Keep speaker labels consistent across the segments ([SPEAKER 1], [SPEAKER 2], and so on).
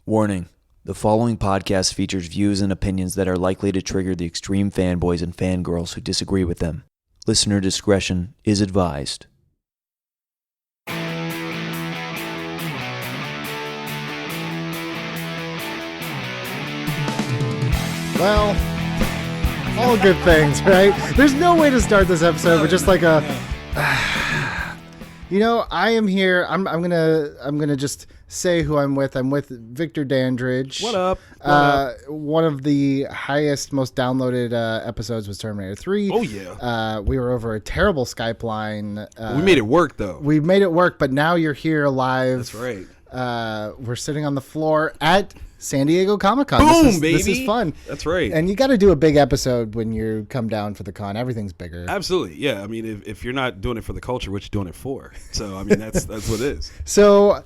[SPEAKER 1] Warning. The following podcast features views and opinions that are likely to trigger the extreme fanboys and fangirls who disagree with them. Listener discretion is advised.
[SPEAKER 2] Well, all good things, right? There's no way to start this episode with just like a... You know, I am here. I'm gonna just say who I'm with. I'm with Victor Dandridge.
[SPEAKER 3] What up?
[SPEAKER 2] One of the highest, most downloaded episodes was Terminator 3.
[SPEAKER 3] Oh yeah.
[SPEAKER 2] We were over a terrible Skype line.
[SPEAKER 3] We made it work though.
[SPEAKER 2] We made it work, but now you're here live.
[SPEAKER 3] That's right.
[SPEAKER 2] We're sitting on the floor at San Diego Comic-Con.
[SPEAKER 3] Boom, baby.
[SPEAKER 2] This is fun.
[SPEAKER 3] That's right.
[SPEAKER 2] And you got to do a big episode when you come down for the con. Everything's bigger.
[SPEAKER 3] Absolutely. Yeah. I mean, if you're not doing it for the culture, what you doing it for? So, I mean, that's what it is.
[SPEAKER 2] So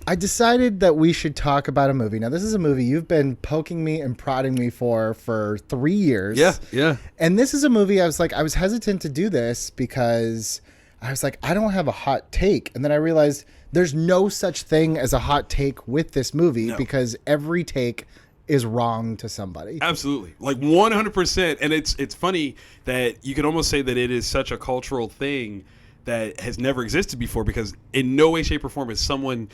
[SPEAKER 2] I decided that we should talk about a movie. Now, this is a movie you've been poking me and prodding me for 3 years.
[SPEAKER 3] Yeah.
[SPEAKER 2] And this is a movie I was hesitant to do this because I was like, I don't have a hot take. And then I realized there's no such thing as a hot take with this movie because every take is wrong to somebody.
[SPEAKER 3] Absolutely. Like 100%. And it's funny that you can almost say that it is such a cultural thing that has never existed before, because in no way, shape, or form is someone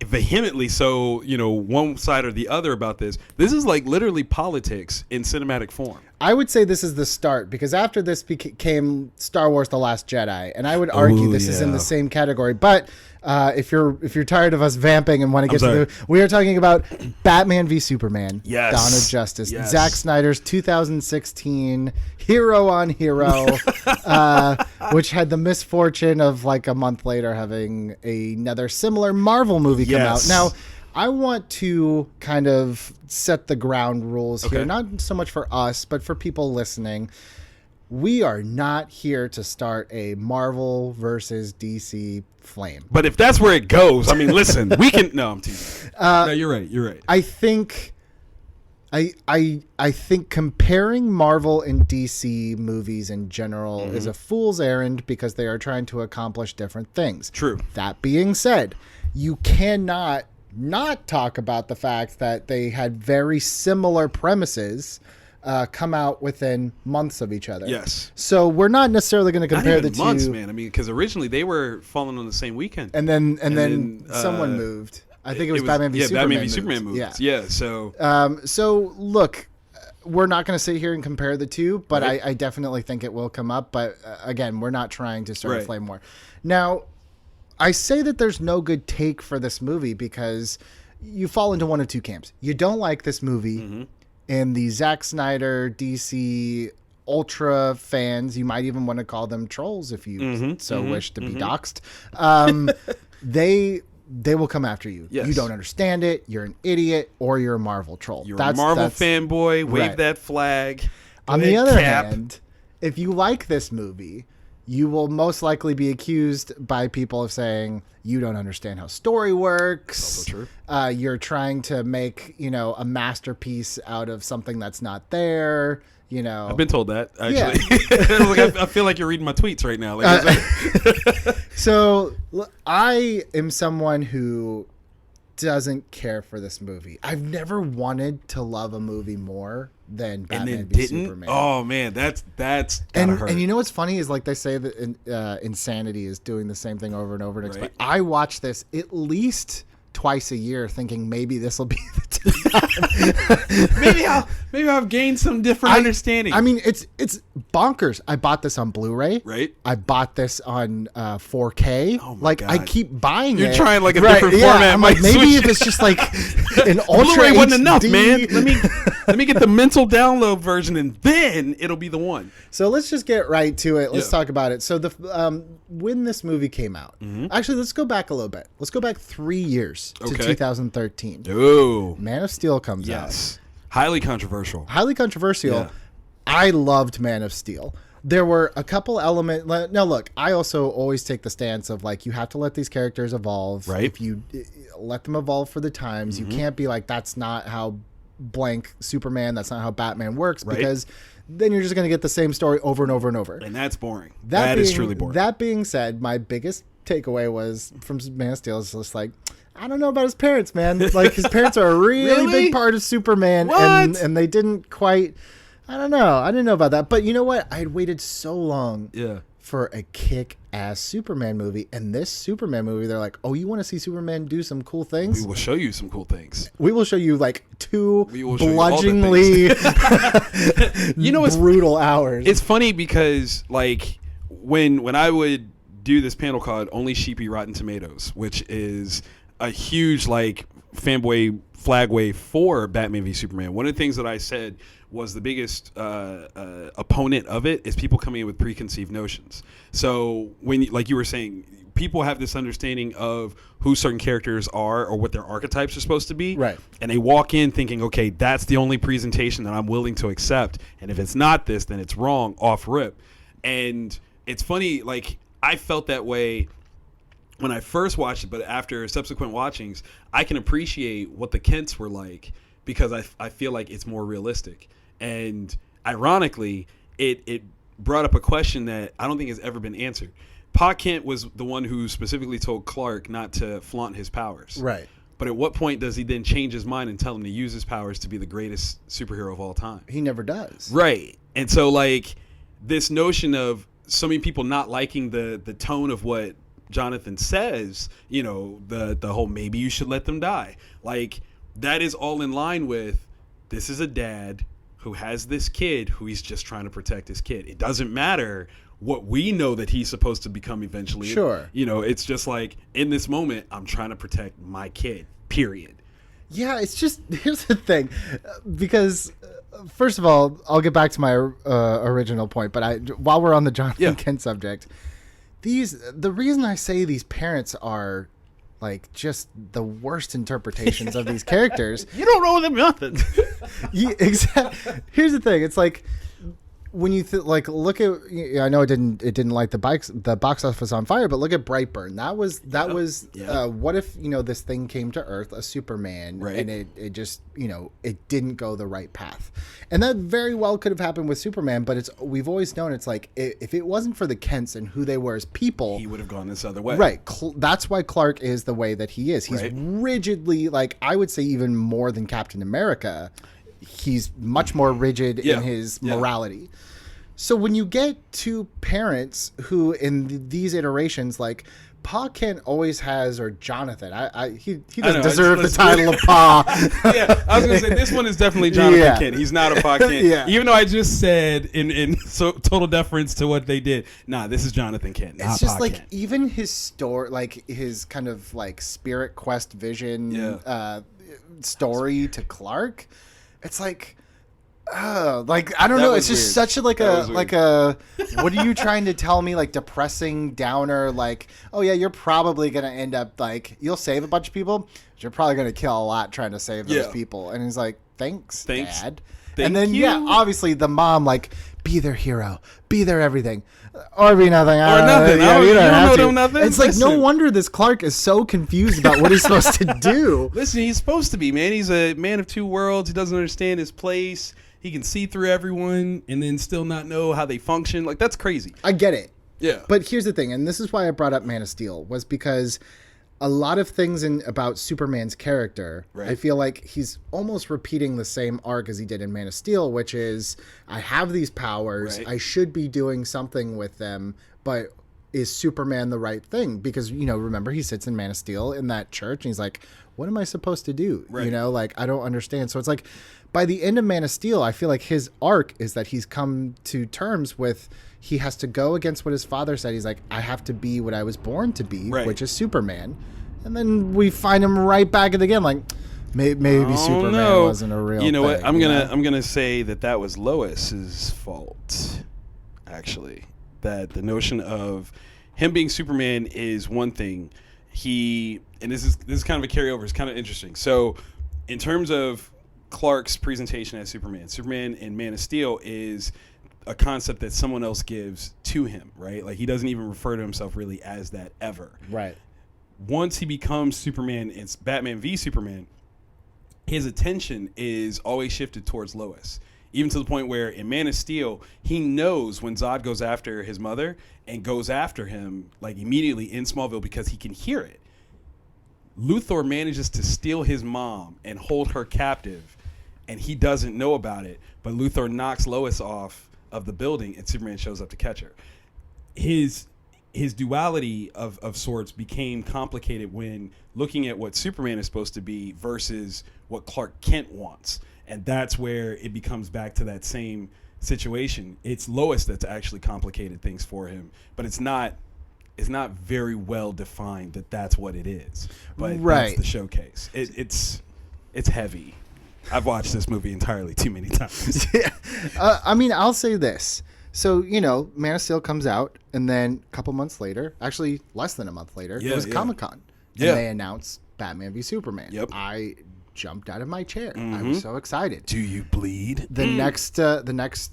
[SPEAKER 3] vehemently so, one side or the other about this. This is like literally politics in cinematic form.
[SPEAKER 2] I would say this is the start, because after this came Star Wars: The Last Jedi, and I would argue this is in the same category. But if you're tired of us vamping and want to get to we are talking about Batman v Superman:
[SPEAKER 3] Dawn
[SPEAKER 2] of Justice, Zack Snyder's 2016 hero on hero, which had the misfortune of like a month later having another similar Marvel movie come out. Now, I want to kind of set the ground rules here, not so much for us, but for people listening. We are not here to start a Marvel versus DC flame.
[SPEAKER 3] But if that's where it goes, I mean, listen, we can. No, I'm teasing. No, you're right.
[SPEAKER 2] I think comparing Marvel and DC movies in general is a fool's errand because they are trying to accomplish different things.
[SPEAKER 3] True.
[SPEAKER 2] That being said, you cannot not talk about the fact that they had very similar premises come out within months of each other.
[SPEAKER 3] Yes.
[SPEAKER 2] So we're not necessarily going to compare the two.
[SPEAKER 3] Months, man. I mean, because originally they were falling on the same weekend.
[SPEAKER 2] And then someone moved. I think it was Batman v Superman.
[SPEAKER 3] Batman v Superman moved. Yeah.
[SPEAKER 2] So look, we're not going to sit here and compare the two, but I definitely think it will come up. But again, we're not trying to start a flame war. Now, I say that there's no good take for this movie because you fall into one of two camps. You don't like this movie, and the Zack Snyder DC ultra fans, you might even want to call them trolls if you wish to be doxxed. They will come after you.
[SPEAKER 3] Yes.
[SPEAKER 2] You don't understand it. You're an idiot, or you're a Marvel troll.
[SPEAKER 3] You're a Marvel fanboy. Wave that flag.
[SPEAKER 2] On the other hand, if you like this movie, you will most likely be accused by people of saying you don't understand how story works.
[SPEAKER 3] Also true.
[SPEAKER 2] You're trying to make, a masterpiece out of something that's not there.
[SPEAKER 3] I've been told that, actually. I feel like you're reading my tweets right now.
[SPEAKER 2] So I am someone who doesn't care for this movie. I've never wanted to love a movie more than Batman v Superman.
[SPEAKER 3] Oh man, that's gotta hurt.
[SPEAKER 2] And you know what's funny is like they say that insanity is doing the same thing over and over and over. I watch this at least twice a year thinking maybe this will be the
[SPEAKER 3] time. maybe I've gained some different understanding.
[SPEAKER 2] I mean, it's bonkers. I bought this on Blu-ray.
[SPEAKER 3] Right.
[SPEAKER 2] I bought this on 4K.
[SPEAKER 3] Oh my God.
[SPEAKER 2] I keep buying
[SPEAKER 3] You're trying like a different format.
[SPEAKER 2] I'm like, maybe if it's just like an ultra
[SPEAKER 3] Blu-ray wasn't enough,
[SPEAKER 2] HD.
[SPEAKER 3] Man. Let me get the mental download version, and then it'll be the one.
[SPEAKER 2] So let's just get right to it. Let's talk about it. So when this movie came out, actually, let's go back a little bit. Let's go back 3 years to 2013.
[SPEAKER 3] Ooh.
[SPEAKER 2] Man of Steel comes out.
[SPEAKER 3] Yes. Highly controversial.
[SPEAKER 2] Yeah. I loved Man of Steel. There were a couple elements. Now, look, I also always take the stance of like, you have to let these characters evolve.
[SPEAKER 3] Right.
[SPEAKER 2] If you let them evolve for the times, you can't be like, that's not how blank Superman, that's not how Batman works, because then you're just going to get the same story over and over and over.
[SPEAKER 3] And that's boring. That is truly boring.
[SPEAKER 2] That being said, my biggest takeaway was from Man of Steel is just like, I don't know about his parents, man. Like, his parents are a really big part of Superman, and they didn't quite. I don't know. I didn't know about that, but you know what? I had waited so long.
[SPEAKER 3] Yeah.
[SPEAKER 2] For a kick-ass Superman movie, and this Superman movie, they're like, "Oh, you want to see Superman do some cool things?
[SPEAKER 3] We will show you some cool things.
[SPEAKER 2] We will show you like two bludgeoningly, brutal hours."
[SPEAKER 3] It's funny because like when I would do this panel called "Only Sheepy Rotten Tomatoes," which is a huge like fanboy flag wave for Batman v Superman. One of the things that I said was the biggest opponent of it is people coming in with preconceived notions. So when, like you were saying, people have this understanding of who certain characters are or what their archetypes are supposed to be.
[SPEAKER 2] Right.
[SPEAKER 3] And they walk in thinking, okay, that's the only presentation that I'm willing to accept. And if it's not this, then it's wrong, off rip. And it's funny, like I felt that way when I first watched it, but after subsequent watchings, I can appreciate what the Kents were like because I feel like it's more realistic. And ironically, it brought up a question that I don't think has ever been answered. Pa Kent was the one who specifically told Clark not to flaunt his powers.
[SPEAKER 2] Right.
[SPEAKER 3] But at what point does he then change his mind and tell him to use his powers to be the greatest superhero of all time?
[SPEAKER 2] He never does.
[SPEAKER 3] Right. And so, like, this notion of so many people not liking the tone of what Jonathan says, you know, the whole maybe you should let them die. Like, that is all in line with this is a dad who has this kid who he's just trying to protect his kid. It doesn't matter what we know that he's supposed to become eventually.
[SPEAKER 2] Sure.
[SPEAKER 3] You know, it's just like, in this moment, I'm trying to protect my kid, period.
[SPEAKER 2] Yeah, it's just, here's the thing. Because, first of all, I'll get back to my original point, but while we're on the Jonathan Kent subject, the reason I say these parents are like just the worst interpretations of these characters.
[SPEAKER 3] You don't know them nothing.
[SPEAKER 2] Yeah, exactly. Here's the thing. It's like when you like look at. I know it didn't light the box office on fire, but look at Brightburn. That was what if this thing came to Earth, a Superman,
[SPEAKER 3] right,
[SPEAKER 2] and it just it didn't go the right path, and that very well could have happened with Superman. But we've always known it's like if it wasn't for the Kents and who they were as people,
[SPEAKER 3] he would have gone this other way.
[SPEAKER 2] Right. That's why Clark is the way that he is. He's rigidly, like I would say, even more than Captain America. He's much more rigid in his morality. So when you get two parents who, in these iterations, like Pa Kent always has, or Jonathan, he doesn't deserve the title of Pa.
[SPEAKER 3] Yeah, I was gonna say this one is definitely Jonathan Kent. He's not a Pa Kent. Even though I just said in so total deference to what they did, this is Jonathan Kent.
[SPEAKER 2] It's just like Kent. Even his story, like his kind of like Spirit Quest vision story to Clark. It's like, like I don't know. It's just weird. Such a what are you trying to tell me? Like depressing downer. Like, oh yeah, you're probably gonna end up like you'll save a bunch of people, but you're probably gonna kill a lot trying to save those people. And he's like, thanks, Dad. And then obviously the mom like, be their hero, be their everything, or be nothing,
[SPEAKER 3] or nothing. You don't know them nothing.
[SPEAKER 2] It's like no wonder this Clark is so confused about what he's supposed to do.
[SPEAKER 3] Listen, he's supposed to be, man. He's a man of two worlds. He doesn't understand his place. He can see through everyone and then still not know how they function. Like, that's crazy.
[SPEAKER 2] I get it.
[SPEAKER 3] Yeah.
[SPEAKER 2] But here's the thing, and this is why I brought up Man of Steel, was because a lot of things about Superman's character, I feel like he's almost repeating the same arc as he did in Man of Steel, which is, I have these powers, I should be doing something with them, but is Superman the right thing? Because, remember, he sits in Man of Steel in that church, and he's like, what am I supposed to do?
[SPEAKER 3] Right.
[SPEAKER 2] Like, I don't understand. So it's like, by the end of Man of Steel, I feel like his arc is that he's come to terms with, he has to go against what his father said. He's like, I have to be what I was born to be, which is Superman. And then we find him right back at again, like, maybe Superman wasn't a real
[SPEAKER 3] thing. You know what? I'm gonna say that was Lois's fault, actually. That the notion of him being Superman is one thing. And this is kind of a carryover. It's kind of interesting. So, in terms of Clark's presentation as Superman in Man of Steel is a concept that someone else gives to him, right? Like, he doesn't even refer to himself really as that ever.
[SPEAKER 2] Right.
[SPEAKER 3] Once he becomes Superman, it's Batman v Superman, his attention is always shifted towards Lois. Even to the point where in Man of Steel, he knows when Zod goes after his mother and goes after him like immediately in Smallville because he can hear it. Luthor manages to steal his mom and hold her captive, and he doesn't know about it. But Luthor knocks Lois off of the building, and Superman shows up to catch her. His duality of sorts became complicated when looking at what Superman is supposed to be versus what Clark Kent wants. And that's where it becomes back to that same situation. It's Lois that's actually complicated things for him, but it's not very well defined that that's what it is. But that's the showcase. It's heavy. I've watched this movie entirely too many times.
[SPEAKER 2] I mean, I'll say this. So, Man of Steel comes out, and then a couple months later, actually less than a month later, it was Comic-Con. And they announced Batman v Superman.
[SPEAKER 3] Yep.
[SPEAKER 2] I jumped out of my chair. I was so excited.
[SPEAKER 3] Do you bleed?
[SPEAKER 2] The next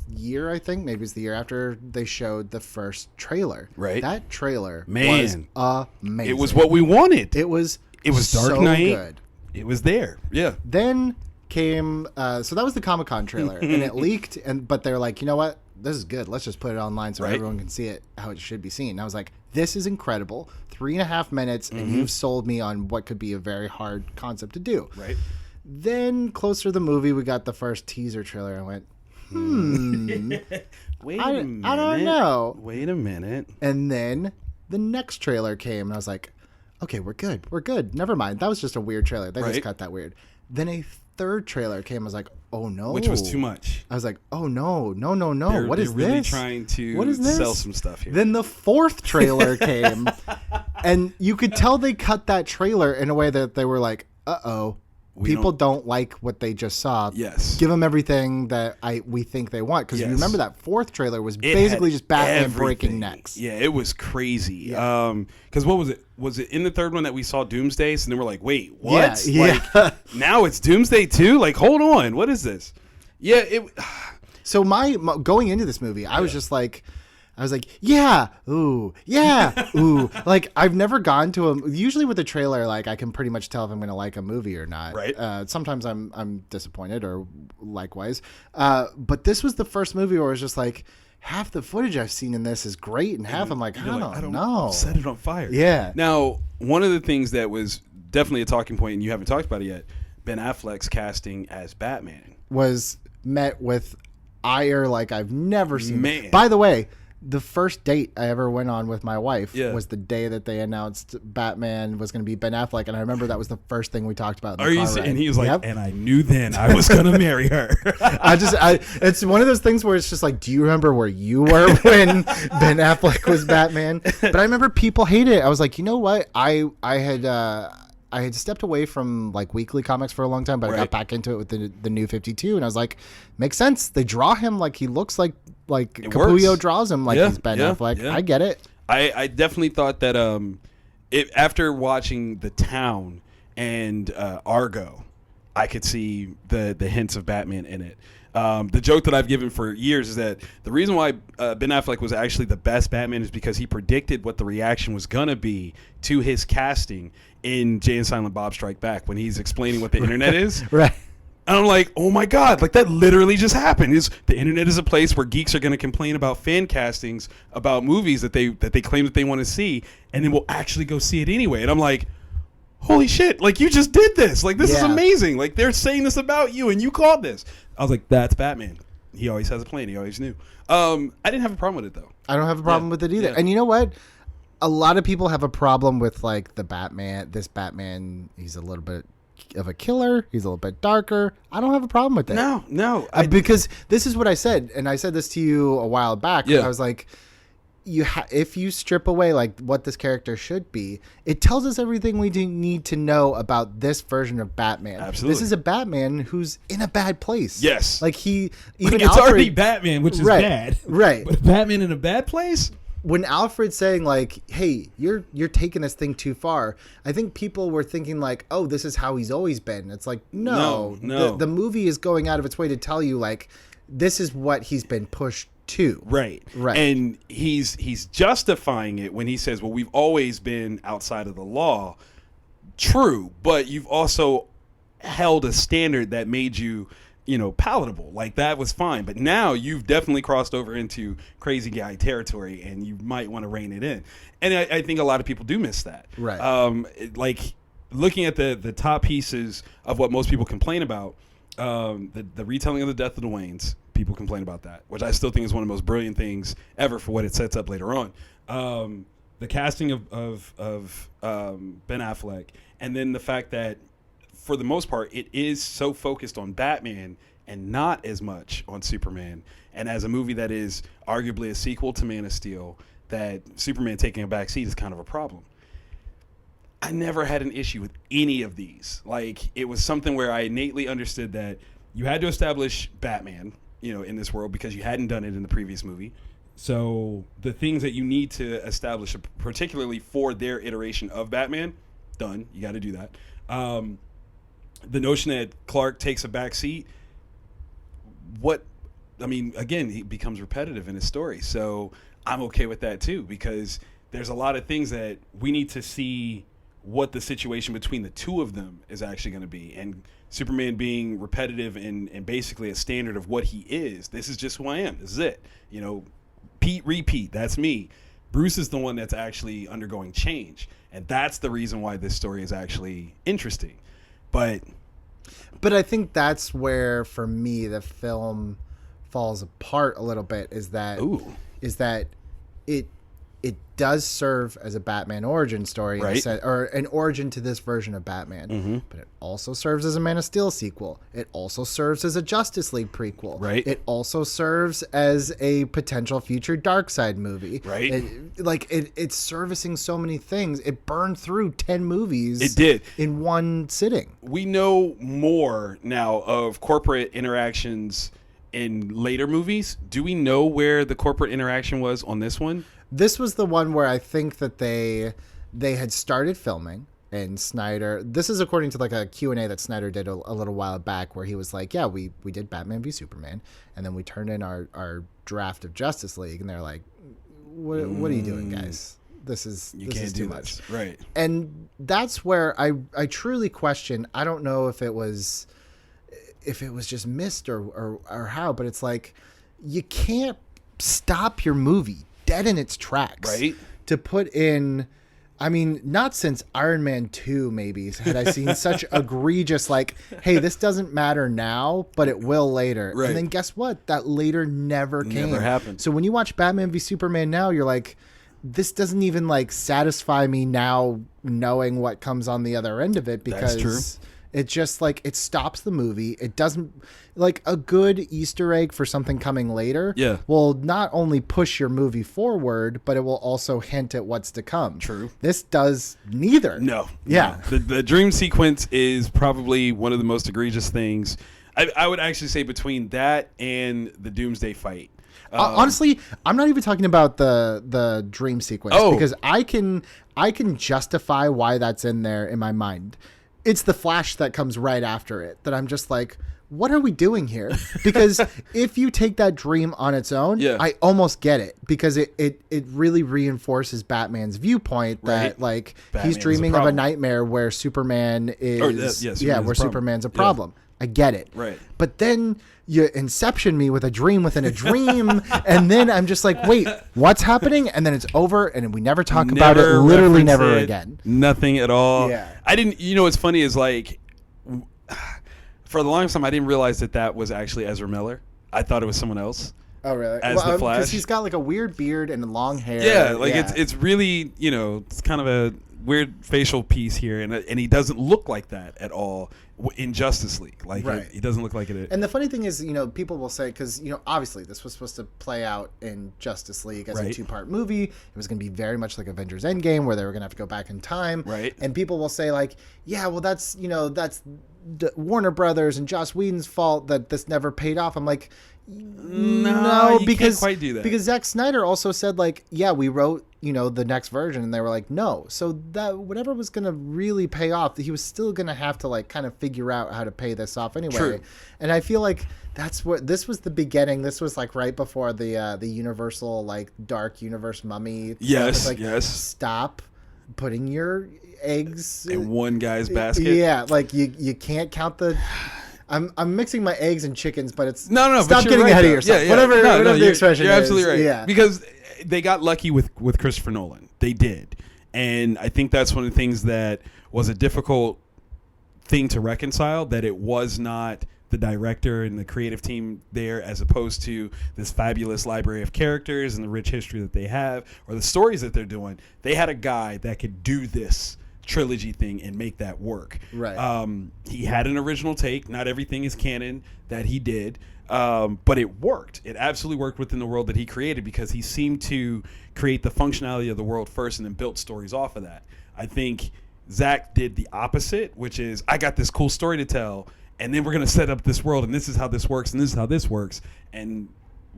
[SPEAKER 2] year, I think, maybe it's the year after, they showed the first trailer.
[SPEAKER 3] Right.
[SPEAKER 2] That trailer was amazing.
[SPEAKER 3] It was what we wanted.
[SPEAKER 2] It was
[SPEAKER 3] Dark
[SPEAKER 2] so
[SPEAKER 3] Knight.
[SPEAKER 2] Good.
[SPEAKER 3] It was there. Yeah.
[SPEAKER 2] Then came so that was the Comic-Con trailer, and it leaked, but they're like, you know what? This is good. Let's just put it online so everyone can see it how it should be seen. And I was like, this is incredible. 3.5 minutes, and you've sold me on what could be a very hard concept to do.
[SPEAKER 3] Right.
[SPEAKER 2] Then closer to the movie, we got the first teaser trailer. I went,
[SPEAKER 3] Wait a minute.
[SPEAKER 2] I don't know.
[SPEAKER 3] Wait a minute.
[SPEAKER 2] And then the next trailer came, and I was like, okay, we're good. We're good. Never mind. That was just a weird trailer. They just cut that weird. Then a third trailer came. I was like, oh no.
[SPEAKER 3] Which was too much.
[SPEAKER 2] I was like, oh no. What is
[SPEAKER 3] they're really
[SPEAKER 2] this?
[SPEAKER 3] trying to
[SPEAKER 2] What is this?
[SPEAKER 3] sell some stuff here.
[SPEAKER 2] Then the fourth trailer came, and you could tell they cut that trailer in a way that they were like, uh-oh. People don't like what they just saw.
[SPEAKER 3] Yes.
[SPEAKER 2] Give them everything that we think they want. Because you remember that fourth trailer was
[SPEAKER 3] It
[SPEAKER 2] basically just Batman
[SPEAKER 3] everything.
[SPEAKER 2] breaking necks.
[SPEAKER 3] Yeah, it was crazy.
[SPEAKER 2] Yeah.
[SPEAKER 3] Because what was it? Was it in the third one that we saw Doomsday? So then we're like, wait, what?
[SPEAKER 2] Yeah.
[SPEAKER 3] Like, now it's Doomsday too? Like, hold on. What is this? Yeah.
[SPEAKER 2] So my going into this movie, I was just like, yeah, ooh, yeah, ooh. Like, I've never gone to usually with a trailer, like, I can pretty much tell if I'm going to like a movie or not.
[SPEAKER 3] Right.
[SPEAKER 2] Sometimes I'm disappointed or likewise. But this was the first movie where I was just like, half the footage I've seen in this is great, and half I'm like, I don't know.
[SPEAKER 3] Set it on fire.
[SPEAKER 2] Yeah.
[SPEAKER 3] Now, one of the things that was definitely a talking point, and you haven't talked about it yet, Ben Affleck's casting as Batman
[SPEAKER 2] was met with ire like I've never seen.
[SPEAKER 3] Man.
[SPEAKER 2] By the way, the first date I ever went on with my wife was the day that they announced Batman was going to be Ben Affleck, and I remember that was the first thing we talked about.
[SPEAKER 3] And he was like, and I knew then I was going to marry her.
[SPEAKER 2] It's one of those things where it's just like, do you remember where you were when Ben Affleck was Batman? But I remember people hated it. I was like, you know what? I had stepped away from like weekly comics for a long time, but I got back into it with the New 52, and I was like, makes sense. They draw him like he looks like Capullo draws him like he's Ben Affleck. Yeah. I get it.
[SPEAKER 3] I definitely thought that after watching The Town and Argo, I could see the hints of Batman in it. The joke that I've given for years is that the reason why Ben Affleck was actually the best Batman is because he predicted what the reaction was going to be to his casting in Jay and Silent Bob Strike Back when he's explaining what the internet is.
[SPEAKER 2] Right.
[SPEAKER 3] And I'm like, oh my God, like that literally just happened. The internet is a place where geeks are going to complain about fan castings about movies that they claim that they want to see, and then we'll actually go see it anyway. And I'm like, holy shit, like you just did this. Like this is amazing. Like they're saying this about you and you called this. I was like, that's Batman. He always has a plan. He always knew. I didn't have a problem with it though.
[SPEAKER 2] I don't have a problem with it either. Yeah. And you know what? A lot of people have a problem with like this Batman, he's a little bit of a killer. He's a little bit darker. I don't have a problem with that.
[SPEAKER 3] No.
[SPEAKER 2] Because this is what I said, and I said this to you a while back. Yeah. I was like, if you strip away like what this character should be, it tells us everything we need to know about this version of Batman.
[SPEAKER 3] Absolutely.
[SPEAKER 2] This is a Batman who's in a bad place.
[SPEAKER 3] Yes.
[SPEAKER 2] Like
[SPEAKER 3] it's already Batman, which is bad.
[SPEAKER 2] Right.
[SPEAKER 3] But Batman in a bad place?
[SPEAKER 2] When Alfred's saying like, hey, you're taking this thing too far, I think people were thinking like, oh, this is how he's always been. It's like, no. The movie is going out of its way to tell you like, this is what he's been pushed to.
[SPEAKER 3] Right. And he's justifying it when he says, well, we've always been outside of the law. True, but you've also held a standard that made you, palatable. Like that was fine. But now you've definitely crossed over into crazy guy territory, and you might want to rein it in. And I think a lot of people do miss that.
[SPEAKER 2] Right.
[SPEAKER 3] Like looking at the top pieces of what most people complain about, the retelling of the death of the Waynes, people complain about that, which I still think is one of the most brilliant things ever for what it sets up later on. The casting of Ben Affleck, and then the fact that for the most part it is so focused on Batman and not as much on Superman. And as a movie that is arguably a sequel to Man of Steel, that Superman taking a back seat is kind of a problem. I never had an issue with any of these. Like, it was something where I innately understood that you had to establish Batman, in this world, because you hadn't done it in the previous movie. So the things that you need to establish, particularly for their iteration of Batman, done. You got to do that. The notion that Clark takes a back seat, again, he becomes repetitive in his story. So I'm okay with that too, because there's a lot of things that we need to see what the situation between the two of them is actually going to be. And Superman being repetitive and basically a standard of what he is. This is just who I am. This is it. Pete, repeat. That's me. Bruce is the one that's actually undergoing change. And that's the reason why this story is actually interesting. But
[SPEAKER 2] I think that's where, for me, the film falls apart a little bit, is that it does serve as a Batman origin story,
[SPEAKER 3] right,
[SPEAKER 2] or an origin to this version of Batman, but it also serves as a Man of Steel sequel. It also serves as a Justice League prequel.
[SPEAKER 3] Right.
[SPEAKER 2] It also serves as a potential future Darkseid movie.
[SPEAKER 3] Right.
[SPEAKER 2] It's servicing so many things. It burned through 10 movies.
[SPEAKER 3] It did.
[SPEAKER 2] In one sitting.
[SPEAKER 3] We know more now of corporate interactions in later movies. Do we know where the corporate interaction was on this one?
[SPEAKER 2] This was the one where I think that they had started filming, and Snyder, this is according to like a Q&A that Snyder did a little while back, where he was like, yeah, we did Batman v Superman, and then we turned in our draft of Justice League, and they're like, what are you doing, guys? This is too much.
[SPEAKER 3] Right.
[SPEAKER 2] And that's where I truly question. I don't know if it was just missed or how, but it's like, you can't stop your movie dead in its tracks,
[SPEAKER 3] right?
[SPEAKER 2] To put in, not since Iron Man 2 maybe had I seen such egregious, like, hey, this doesn't matter now, but it will later.
[SPEAKER 3] Right.
[SPEAKER 2] And then guess what? That later never came.
[SPEAKER 3] Never happened.
[SPEAKER 2] So when you watch Batman v Superman now, you're like, this doesn't even like satisfy me now, knowing what comes on the other end of it, because
[SPEAKER 3] that's true.
[SPEAKER 2] It just like, it stops the movie. It doesn't, like, a good Easter egg for something coming later will not only push your movie forward, but it will also hint at what's to come.
[SPEAKER 3] True.
[SPEAKER 2] This does neither.
[SPEAKER 3] No.
[SPEAKER 2] Yeah.
[SPEAKER 3] No. The dream sequence is probably one of the most egregious things. I would actually say between that and the Doomsday fight.
[SPEAKER 2] Honestly, I'm not even talking about the dream sequence, because I can justify why that's in there in my mind. It's the Flash that comes right after it that I'm just like, what are we doing here? Because if you take that dream on its own, I almost get it, because it really reinforces Batman's viewpoint that like Batman he's dreaming of a nightmare where Superman is where Superman's a problem. I get it.
[SPEAKER 3] Right.
[SPEAKER 2] But then you inception me with a dream within a dream, and then I'm just like, wait, what's happening? And then it's over, and we never talk about it, literally never again.
[SPEAKER 3] Nothing at all.
[SPEAKER 2] Yeah.
[SPEAKER 3] I didn't, what's funny is, like, for the longest time, I didn't realize that was actually Ezra Miller. I thought it was someone else.
[SPEAKER 2] Oh, really?
[SPEAKER 3] As the Flash.
[SPEAKER 2] Because he's got like a weird beard and long hair.
[SPEAKER 3] Yeah, like it's really, it's kind of a weird facial piece here, and he doesn't look like that at all in Justice League. Like, he doesn't look like it.
[SPEAKER 2] And the funny thing is, people will say, because obviously this was supposed to play out in Justice League as a 2-part movie. It was going to be very much like Avengers Endgame, where they were going to have to go back in time.
[SPEAKER 3] Right.
[SPEAKER 2] And people will say, like, yeah, well, that's Warner Brothers and Joss Whedon's fault that this never paid off. I'm like, no, because
[SPEAKER 3] can't quite do that.
[SPEAKER 2] Because Zack Snyder also said, like, yeah, we wrote the next version, and they were like, no. So that whatever was going to really pay off, he was still going to have to like kind of figure out how to pay this off anyway.
[SPEAKER 3] True.
[SPEAKER 2] And I feel like that's what this was the beginning. This was like right before the Universal like Dark Universe Mummy.
[SPEAKER 3] Yes,
[SPEAKER 2] like,
[SPEAKER 3] yes.
[SPEAKER 2] Stop putting your eggs
[SPEAKER 3] in one guy's basket.
[SPEAKER 2] Yeah, like you can't count the. I'm mixing my eggs and chickens, but it's
[SPEAKER 3] no.
[SPEAKER 2] Stop getting ahead of yourself.
[SPEAKER 3] Yeah.
[SPEAKER 2] Whatever the expression is.
[SPEAKER 3] You're absolutely right.
[SPEAKER 2] Yeah.
[SPEAKER 3] Because they got lucky with Christopher Nolan. They did, And I think that's one of the things that was a difficult thing to reconcile, that it was not the director and the creative team there as opposed to this fabulous library of characters and the rich history that they have or the stories that they're doing. They had a guy that could do this trilogy thing and make that work.
[SPEAKER 2] Right.
[SPEAKER 3] He had an original take. Not everything is canon that he did, but it worked. It absolutely worked within the world that he created because he seemed to create the functionality of the world first and then built stories off of that. I think Zack did the opposite, which is I got this cool story to tell, and then we're going to set up this world, and this is how this works, and this is how this works. And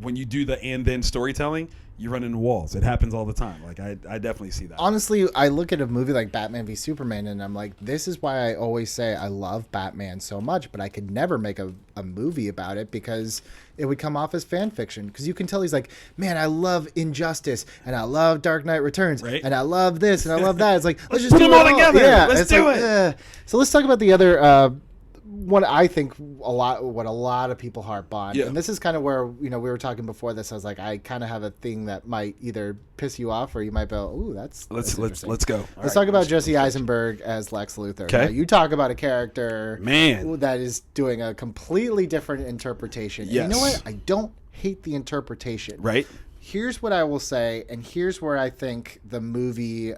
[SPEAKER 3] when you do the and then storytelling, you run into walls. It happens all the time. Like I definitely see that.
[SPEAKER 2] Honestly, I look at a movie like Batman v Superman, and I'm like, this is why I always say I love Batman so much, but I could never make a movie about it because it would come off as fan fiction. Because you can tell he's like, man, I love Injustice, and I love Dark Knight Returns,
[SPEAKER 3] right?
[SPEAKER 2] And I love this, and I love that. It's like, let's just
[SPEAKER 3] put
[SPEAKER 2] do
[SPEAKER 3] them all together.
[SPEAKER 2] Yeah,
[SPEAKER 3] let's do it.
[SPEAKER 2] So let's talk about the other. What I think what a lot of people harp on, and this is kind of where we were talking before this. I was like, I kind of have a thing that might either piss you off or you might go, "Ooh, let's
[SPEAKER 3] go."
[SPEAKER 2] Let's talk about Jesse Eisenberg as Lex Luthor.
[SPEAKER 3] Okay,
[SPEAKER 2] now, you talk about a character,
[SPEAKER 3] man,
[SPEAKER 2] that is doing a completely different interpretation.
[SPEAKER 3] Yes.
[SPEAKER 2] And you know what? I don't hate the interpretation.
[SPEAKER 3] Right.
[SPEAKER 2] Here's what I will say, and here's where I think the movie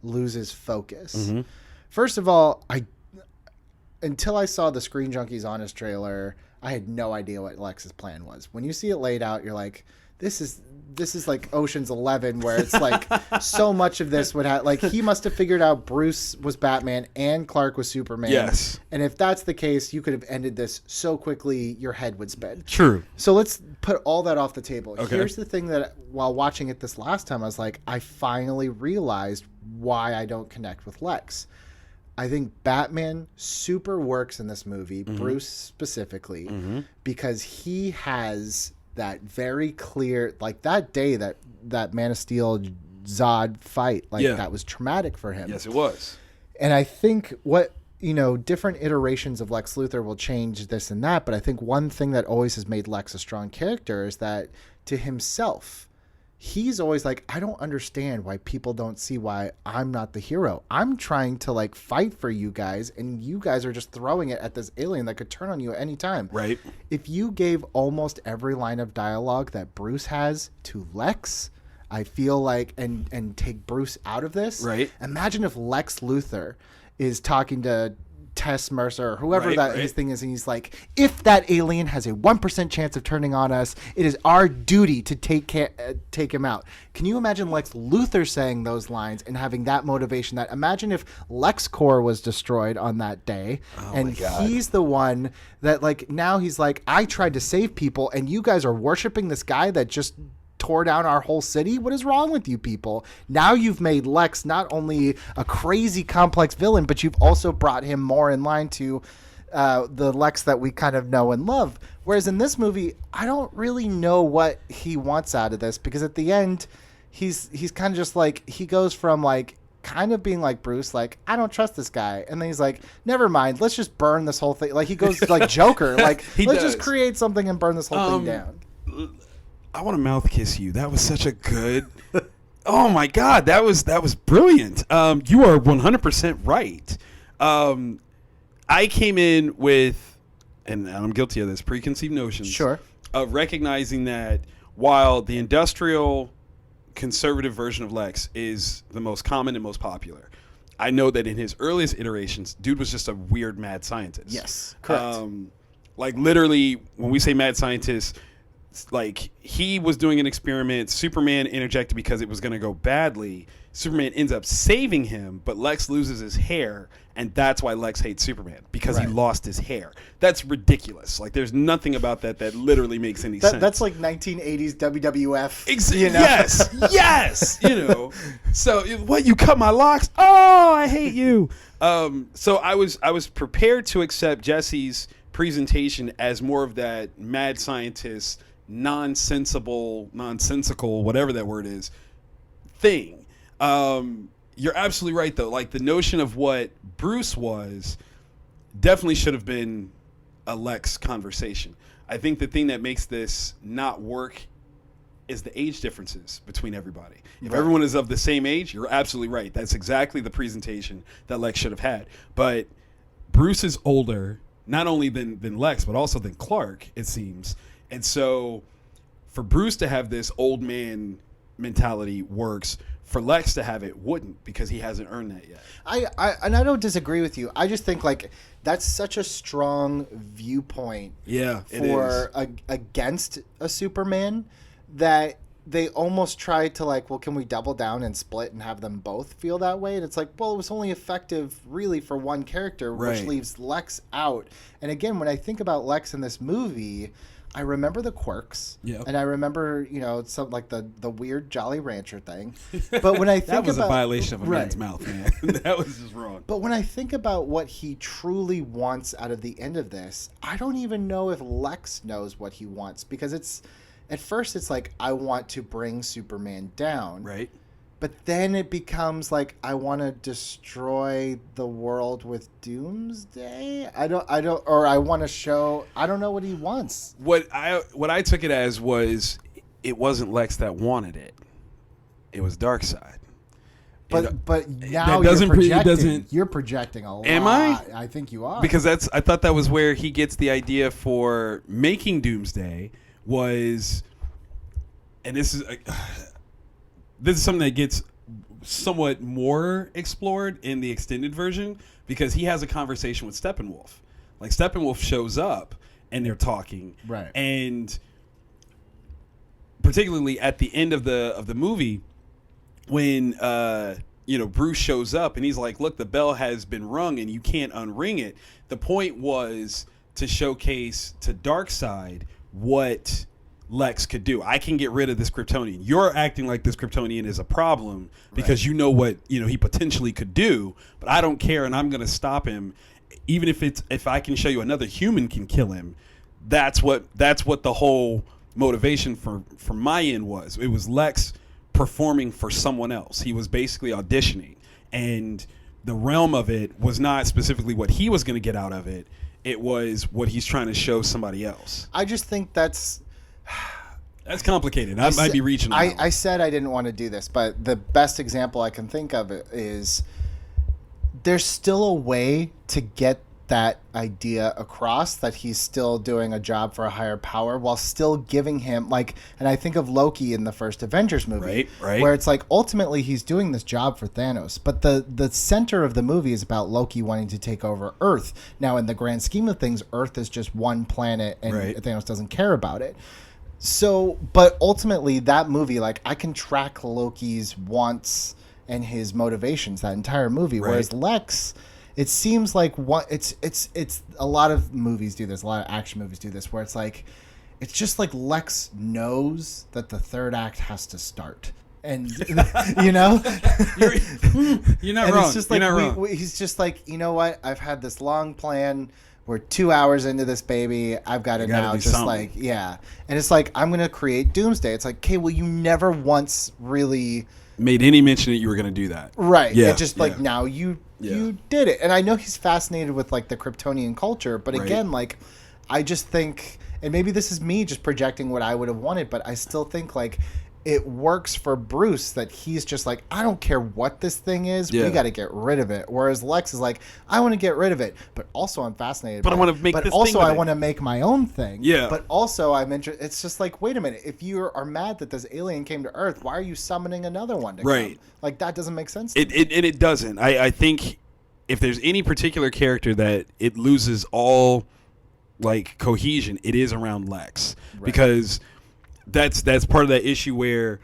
[SPEAKER 2] loses focus.
[SPEAKER 3] Mm-hmm.
[SPEAKER 2] First of all, until I saw the Screen Junkies Honest trailer, I had no idea what Lex's plan was. When you see it laid out, you're like, this is like Ocean's 11, where it's like so much of this would have, like, he must have figured out Bruce was Batman and Clark was Superman.
[SPEAKER 3] Yes.
[SPEAKER 2] And if that's the case, you could have ended this so quickly your head would spin.
[SPEAKER 3] True.
[SPEAKER 2] So let's put all that off the table.
[SPEAKER 3] Okay.
[SPEAKER 2] Here's the thing that while watching it this last time, I was like, I finally realized why I don't connect with Lex. I think Batman super works in this movie, Bruce specifically, because he has that very clear, like that day that Man of Steel Zod fight, that was traumatic for him.
[SPEAKER 3] Yes, it was.
[SPEAKER 2] And I think different iterations of Lex Luthor will change this and that, but I think one thing that always has made Lex a strong character is that to himself, he's always like, I don't understand why people don't see why I'm not the hero. I'm trying to fight for you guys, and you guys are just throwing it at this alien that could turn on you at any time.
[SPEAKER 3] Right.
[SPEAKER 2] If you gave almost every line of dialogue that Bruce has to Lex, I feel like, and take Bruce out of this.
[SPEAKER 3] Right.
[SPEAKER 2] Imagine if Lex Luthor is talking to Tess Mercer or whoever his thing is, and he's like, if that alien has a 1% chance of turning on us, it is our duty to take him out. Can you imagine Lex Luthor saying those lines and having that motivation? That imagine if LexCorp was destroyed on that day, and he's the one that now he's like, I tried to save people, and you guys are worshiping this guy that just tore down our whole city. What is wrong with you people? Now you've made Lex not only a crazy complex villain, but you've also brought him more in line to the Lex that we kind of know and love. Whereas in this movie, I don't really know what he wants out of this, because at the end, he's kind of just he goes from kind of being like Bruce, I don't trust this guy, and then he's like, never mind, let's just burn this whole thing. He goes Joker, let's just create something and burn this whole thing down.
[SPEAKER 3] I want to mouth kiss you. That was such a good. Oh my God, that was brilliant. You are 100% right. I came in with, and I'm guilty of this, preconceived notions.
[SPEAKER 2] Sure.
[SPEAKER 3] Of recognizing that while the industrial conservative version of Lex is the most common and most popular, I know that in his earliest iterations, dude was just a weird mad scientist.
[SPEAKER 2] Yes, correct.
[SPEAKER 3] Literally, when we say mad scientist, he was doing an experiment. Superman interjected because it was going to go badly. Superman ends up saving him, but Lex loses his hair, and that's why Lex hates Superman, because he lost his hair. That's ridiculous. There's nothing about that literally makes any sense.
[SPEAKER 2] That's 1980s WWF.
[SPEAKER 3] Yes. So what? You cut my locks? Oh, I hate you. So I was prepared to accept Jesse's presentation as more of that mad scientist, nonsensical, whatever that word is, thing. You're absolutely right, though. The notion of what Bruce was definitely should have been a Lex conversation. I think the thing that makes this not work is the age differences between everybody. If everyone is of the same age, you're absolutely right. That's exactly the presentation that Lex should have had. But Bruce is older, not only than Lex, but also than Clark, it seems. And so for Bruce to have this old man mentality works. For Lex to have it wouldn't, because he hasn't earned that yet.
[SPEAKER 2] I don't disagree with you. I just think like that's such a strong viewpoint for against a Superman that they almost tried to like, well, can we double down and split and have them both feel that way? And it's like, well, it was only effective really for one character, which leaves Lex out. And again, when I think about Lex in this movie, I remember the quirks, and I remember, some like the weird Jolly Rancher thing. But when I think
[SPEAKER 3] that was a violation of a man's mouth, man. That was just wrong.
[SPEAKER 2] But when I think about what he truly wants out of the end of this, I don't even know if Lex knows what he wants, because at first it's like, I want to bring Superman down,
[SPEAKER 3] right?
[SPEAKER 2] But then it becomes like, I want to destroy the world with Doomsday. I don't know what he wants.
[SPEAKER 3] What I took it as was, it wasn't Lex that wanted it. It was Darkseid.
[SPEAKER 2] But now you're projecting a lot.
[SPEAKER 3] Am I?
[SPEAKER 2] I think you are.
[SPEAKER 3] Because I thought that was where he gets the idea for making Doomsday was, and this is something that gets somewhat more explored in the extended version, because he has a conversation with Steppenwolf. Like, Steppenwolf shows up and they're talking,
[SPEAKER 2] right?
[SPEAKER 3] And particularly at the end of the movie, when Bruce shows up and he's like, "Look, the bell has been rung and you can't unring it." The point was to showcase to Darkseid what Lex could do. I can get rid of this Kryptonian. You're acting like this Kryptonian is a problem because you know what he potentially could do, but I don't care, and I'm going to stop him, even if I can show you another human can kill him. That's what the whole motivation from my end was. It was Lex performing for someone else. He was basically auditioning, and the realm of it was not specifically what he was going to get out of it. It was what he's trying to show somebody else.
[SPEAKER 2] I just think that's
[SPEAKER 3] complicated. I might be reaching.
[SPEAKER 2] I said I didn't want to do this, but the best example I can think of is there's still a way to get that idea across, that he's still doing a job for a higher power while still giving him and I think of Loki in the first Avengers movie,
[SPEAKER 3] right.
[SPEAKER 2] where it's like ultimately he's doing this job for Thanos, but the center of the movie is about Loki wanting to take over Earth. Now, in the grand scheme of things, Earth is just one planet, and Thanos doesn't care about it. So, but ultimately that movie, I can track Loki's wants and his motivations that entire movie, whereas Lex, it seems like it's a lot of movies do this, a lot of action movies do this, where it's just like Lex knows that the third act has to start, and
[SPEAKER 3] you're not wrong.
[SPEAKER 2] It's just like, you're not wrong. He's just like, you know what? I've had this long plan. We're 2 hours into this baby. I've got to now just something. And it's like, I'm going to create Doomsday. It's like, okay, well, you never once really
[SPEAKER 3] made any mention that you were going to do that.
[SPEAKER 2] Right. Yeah. It just now you did it. And I know he's fascinated with the Kryptonian culture, but again, I just think, and maybe this is me just projecting what I would have wanted, but I still think it works for Bruce that he's just like, I don't care what this thing is. We got to get rid of it. Whereas Lex is like, I want to get rid of it, but also I'm fascinated.
[SPEAKER 3] But I want to make.
[SPEAKER 2] But also I want to make my own thing.
[SPEAKER 3] Yeah.
[SPEAKER 2] But also I'm interested. It's just like, wait a minute. If you are mad that this alien came to Earth, why are you summoning another one to come? That doesn't make sense.
[SPEAKER 3] It doesn't. I think if there's any particular character that it loses all cohesion, it is around Lex, because that's part of that issue where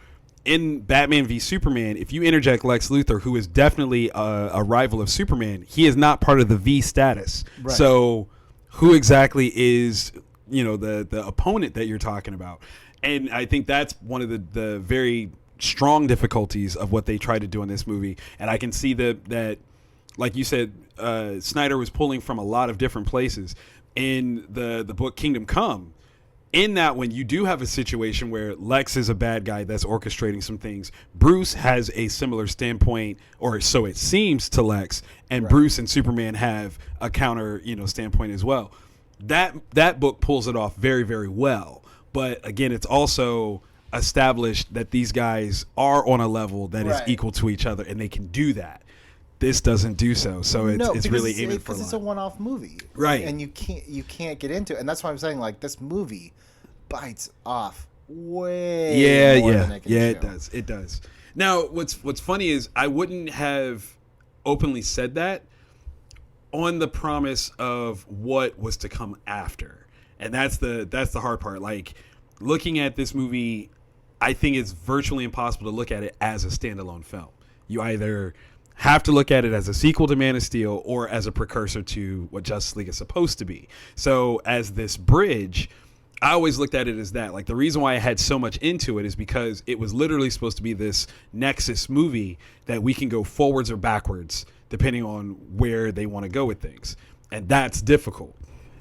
[SPEAKER 3] in Batman v Superman, if you interject Lex Luthor, who is definitely a rival of Superman, he is not part of the V status. Right. So who exactly is the opponent that you're talking about? And I think that's one of the very strong difficulties of what they tried to do in this movie. And I can see that like you said, Snyder was pulling from a lot of different places. In the book Kingdom Come, in that one, you do have a situation where Lex is a bad guy that's orchestrating some things. Bruce has a similar standpoint, or so it seems, to Lex, and Bruce and Superman have a counter, standpoint as well. That book pulls it off very, very well. But again, it's also established that these guys are on a level that is
[SPEAKER 2] Right.
[SPEAKER 3] equal to each other, and they can do that. This doesn't do so. So it's really aiming for
[SPEAKER 2] because it's a one-off movie,
[SPEAKER 3] Right.
[SPEAKER 2] And you can't get into it, and that's why I'm saying like this movie bites off way more than it can chew.
[SPEAKER 3] It does. Now, what's funny is I wouldn't have openly said that on the promise of what was to come after, and that's the hard part. Like, looking at this movie, I think it's virtually impossible to look at it as a standalone film. You either have to look at it as a sequel to Man of Steel or as a precursor to what Justice League is supposed to be. So as this bridge, I always looked at it as that. Like, the reason why I had so much into it is because it was literally supposed to be this Nexus movie that we can go forwards or backwards depending on where they want to go with things. And that's difficult.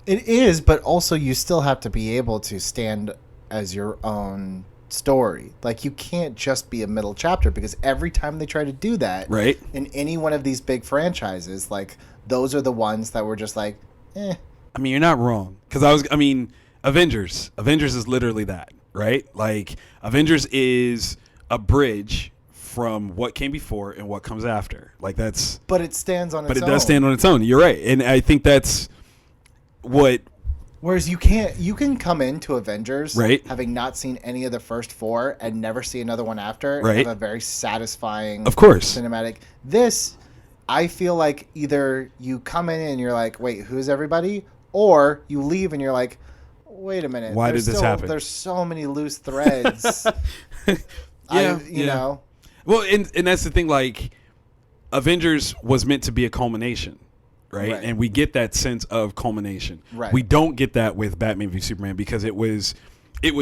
[SPEAKER 2] It is, but also you still have to be able to stand as your own story. Like, you can't just be a middle chapter, because every time they try to do that,
[SPEAKER 3] Right.
[SPEAKER 2] in any one of these big franchises, like, those are the ones that were just like, eh.
[SPEAKER 3] I mean, you're not wrong. Because Avengers is literally that, right? Like, Avengers is a bridge from what came before and what comes after. Like, that's...
[SPEAKER 2] But it stands on its own.
[SPEAKER 3] But it does stand on its own. You're right. And I think that's what...
[SPEAKER 2] Whereas you can come into Avengers,
[SPEAKER 3] Right.
[SPEAKER 2] having not seen any of the first four and never see another one after,
[SPEAKER 3] Right.
[SPEAKER 2] and have a very satisfying,
[SPEAKER 3] Of course,
[SPEAKER 2] cinematic. This, I feel like either you come in and you're like, wait, who's everybody? Or you leave and you're like, wait a minute.
[SPEAKER 3] Why did this happen?
[SPEAKER 2] There's so many loose threads. You know.
[SPEAKER 3] Well, and that's the thing, like, Avengers was meant to be a culmination. Right? And we get that sense of culmination.
[SPEAKER 2] Right.
[SPEAKER 3] We don't get that with Batman v Superman because it was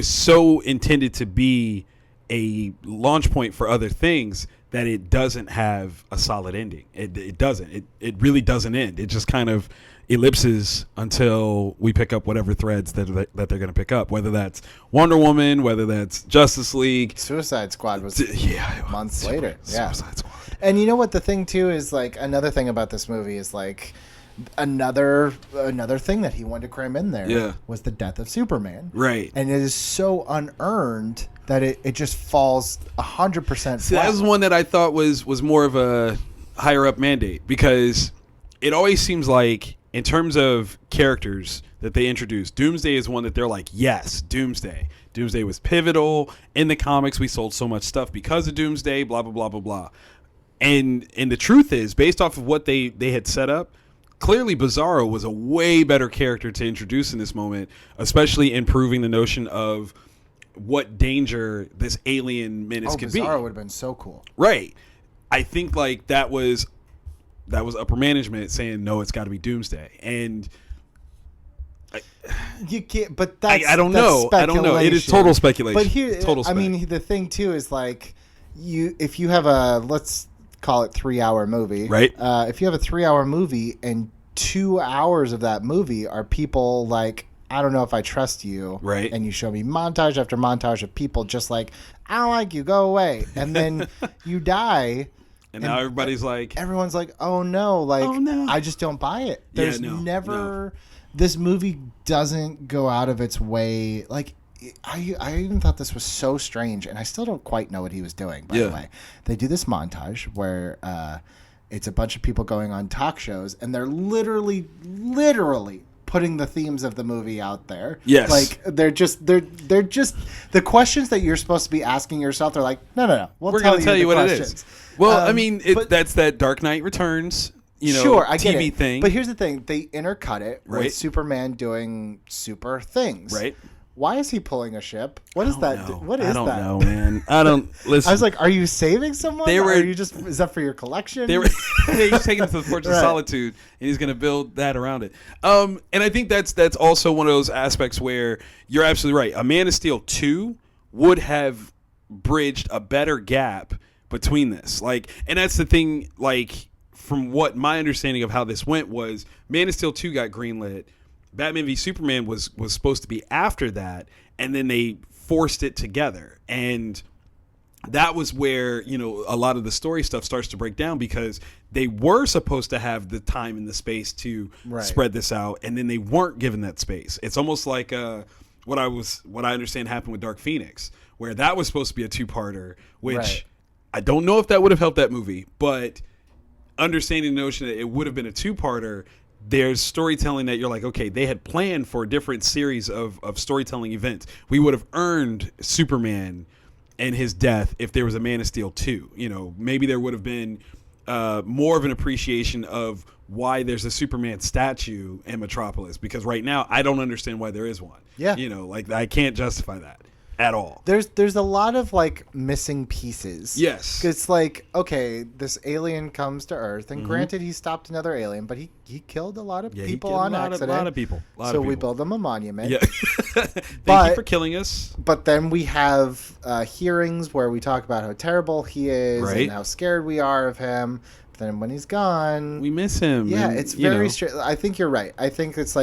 [SPEAKER 3] so intended to be a launch point for other things that it doesn't have a solid ending. It doesn't. It really doesn't end. It just kind of ellipses until we pick up whatever threads that they're going to pick up, whether that's Wonder Woman, whether that's Justice League.
[SPEAKER 2] Suicide Squad was months later.
[SPEAKER 3] Suicide Squad.
[SPEAKER 2] And you know what the thing too is, like, another thing about this movie is, like, another thing that he wanted to cram in there was the death of Superman.
[SPEAKER 3] Right.
[SPEAKER 2] And it is so unearned that it just falls 100%
[SPEAKER 3] See, that was one that I thought was more of a higher up mandate, because it always seems like, in terms of characters that they introduced, Doomsday is one that they're like, yes, Doomsday. Doomsday was pivotal in the comics. We sold so much stuff because of Doomsday, blah, blah, blah, blah, blah. And the truth is, based off of what they had set up, clearly Bizarro was a way better character to introduce in this moment, especially improving the notion of what danger this alien menace could be.
[SPEAKER 2] Bizarro would have been so cool.
[SPEAKER 3] Right. I think, like, that was upper management saying, no, it's got to be Doomsday. And
[SPEAKER 2] you can't, but that's
[SPEAKER 3] I don't know. I don't know. It is total speculation.
[SPEAKER 2] But here,
[SPEAKER 3] total
[SPEAKER 2] I mean, the thing too is, like, if you have a, let's call it 3-hour movie,
[SPEAKER 3] right?
[SPEAKER 2] If you have a 3-hour movie and 2 hours of that movie are people like, I don't know if I trust you,
[SPEAKER 3] right?
[SPEAKER 2] And you show me montage after montage of people just like, I don't like you, go away, and then you die.
[SPEAKER 3] And now everybody's like...
[SPEAKER 2] Everyone's like, oh no, I just don't buy it. There's never... This movie doesn't go out of its way. Like, I even thought this was so strange, and I still don't quite know what he was doing, by the way. They do this montage where it's a bunch of people going on talk shows, and they're literally putting the themes of the movie out there.
[SPEAKER 3] Yes.
[SPEAKER 2] Like, they're just the questions that you're supposed to be asking yourself, they're like, no.
[SPEAKER 3] We're going to tell you what
[SPEAKER 2] questions.
[SPEAKER 3] it is. Well, I mean, that's that Dark Knight Returns,
[SPEAKER 2] sure, I get
[SPEAKER 3] TV
[SPEAKER 2] it.
[SPEAKER 3] thing.
[SPEAKER 2] But here's the thing. They intercut it
[SPEAKER 3] Right.
[SPEAKER 2] with Superman doing super things.
[SPEAKER 3] Right.
[SPEAKER 2] Why is he pulling a ship? What is that? What is that?
[SPEAKER 3] I don't know, man. I don't listen.
[SPEAKER 2] I was like, are you saving someone? Is that for your collection?
[SPEAKER 3] He's taking it to the Fortress of Solitude, and he's going to build that around it. And I think that's also one of those aspects where you're absolutely right. A Man of Steel 2 would have bridged a better gap between this. Like, and that's the thing, like, from what my understanding of how this went was, Man of Steel 2 got greenlit. Batman v Superman was supposed to be after that, and then they forced it together. And that was where, a lot of the story stuff starts to break down, because they were supposed to have the time and the space to spread this out, and then they weren't given that space. It's almost like what I understand happened with Dark Phoenix, where that was supposed to be a 2-parter, which
[SPEAKER 2] Right.
[SPEAKER 3] I don't know if that would have helped that movie, but understanding the notion that it would have been a 2-parter, there's storytelling that you're like, okay, they had planned for a different series of storytelling events. We would have earned Superman and his death if there was a Man of Steel 2. You know, maybe there would have been more of an appreciation of why there's a Superman statue in Metropolis, because right now I don't understand why there is one.
[SPEAKER 2] Yeah.
[SPEAKER 3] You know, like I can't justify that at all.
[SPEAKER 2] There's a lot of like missing pieces.
[SPEAKER 3] Yes.
[SPEAKER 2] It's like, okay, this alien comes to Earth, and granted he stopped another alien, but he killed a lot of people on accident.
[SPEAKER 3] A lot of people.
[SPEAKER 2] So we build him a monument.
[SPEAKER 3] Yeah. Thank you for killing us.
[SPEAKER 2] But then we have hearings where we talk about how terrible he is
[SPEAKER 3] Right.
[SPEAKER 2] and how scared we are of him. But then when he's gone,
[SPEAKER 3] We miss him.
[SPEAKER 2] yeah,
[SPEAKER 3] and,
[SPEAKER 2] it's
[SPEAKER 3] you
[SPEAKER 2] very
[SPEAKER 3] know.
[SPEAKER 2] strange. I think you're right. I think it's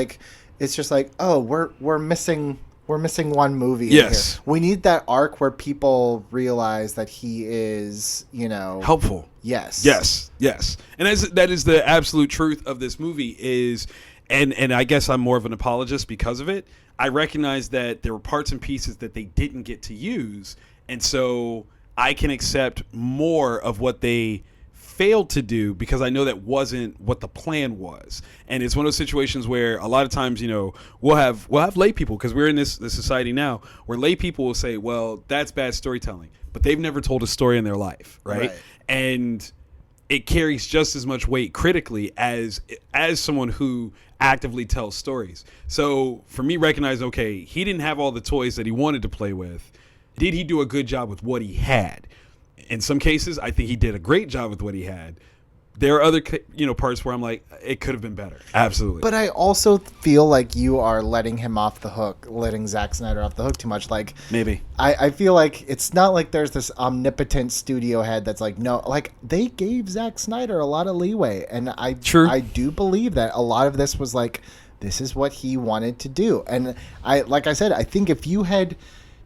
[SPEAKER 2] just like, oh, we're missing one movie.
[SPEAKER 3] Yes.
[SPEAKER 2] Here. We need that arc where people realize that he is,
[SPEAKER 3] helpful.
[SPEAKER 2] Yes.
[SPEAKER 3] Yes. And that is the absolute truth of this movie is, and I guess I'm more of an apologist because of it. I recognize that there were parts and pieces that they didn't get to use, and so I can accept more of what they failed to do because I know that wasn't what the plan was. And it's one of those situations where a lot of times, we'll have lay people, because we're in this society now where lay people will say, well, that's bad storytelling, but they've never told a story in their life, right? And it carries just as much weight critically as someone who actively tells stories. So for me, recognizing, okay, he didn't have all the toys that he wanted to play with. Did he do a good job with what he had? In some cases, I think he did a great job with what he had. There are other, parts where I'm like, it could have been better. Absolutely.
[SPEAKER 2] But I also feel like you are letting him off the hook, letting Zack Snyder off the hook too much. Like,
[SPEAKER 3] maybe.
[SPEAKER 2] I feel like it's not like there's this omnipotent studio head that's like, no, like they gave Zack Snyder a lot of leeway. And I do believe that a lot of this was like, this is what he wanted to do. And like I said, I think if you had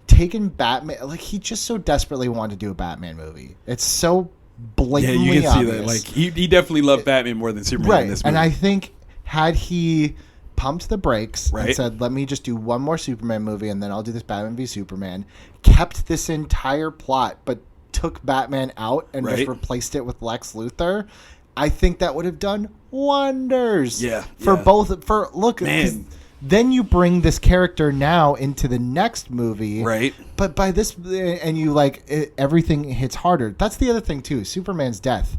[SPEAKER 2] taken Batman, like he just so desperately wanted to do a Batman movie. It's so blatantly
[SPEAKER 3] you can
[SPEAKER 2] obvious.
[SPEAKER 3] see that. Like he definitely loved Batman more than Superman in this movie.
[SPEAKER 2] And I think had he pumped the brakes and
[SPEAKER 3] Right.
[SPEAKER 2] said, let me just do one more Superman movie and then I'll do this Batman v Superman, kept this entire plot but took Batman out and just
[SPEAKER 3] Right.
[SPEAKER 2] replaced it with Lex Luthor, I think that would have done wonders.
[SPEAKER 3] Yeah,
[SPEAKER 2] For
[SPEAKER 3] yeah.
[SPEAKER 2] both. For look,
[SPEAKER 3] Man.
[SPEAKER 2] then you bring this character now into the next movie,
[SPEAKER 3] Right.
[SPEAKER 2] But by this, and you everything hits harder. That's the other thing too. Superman's death,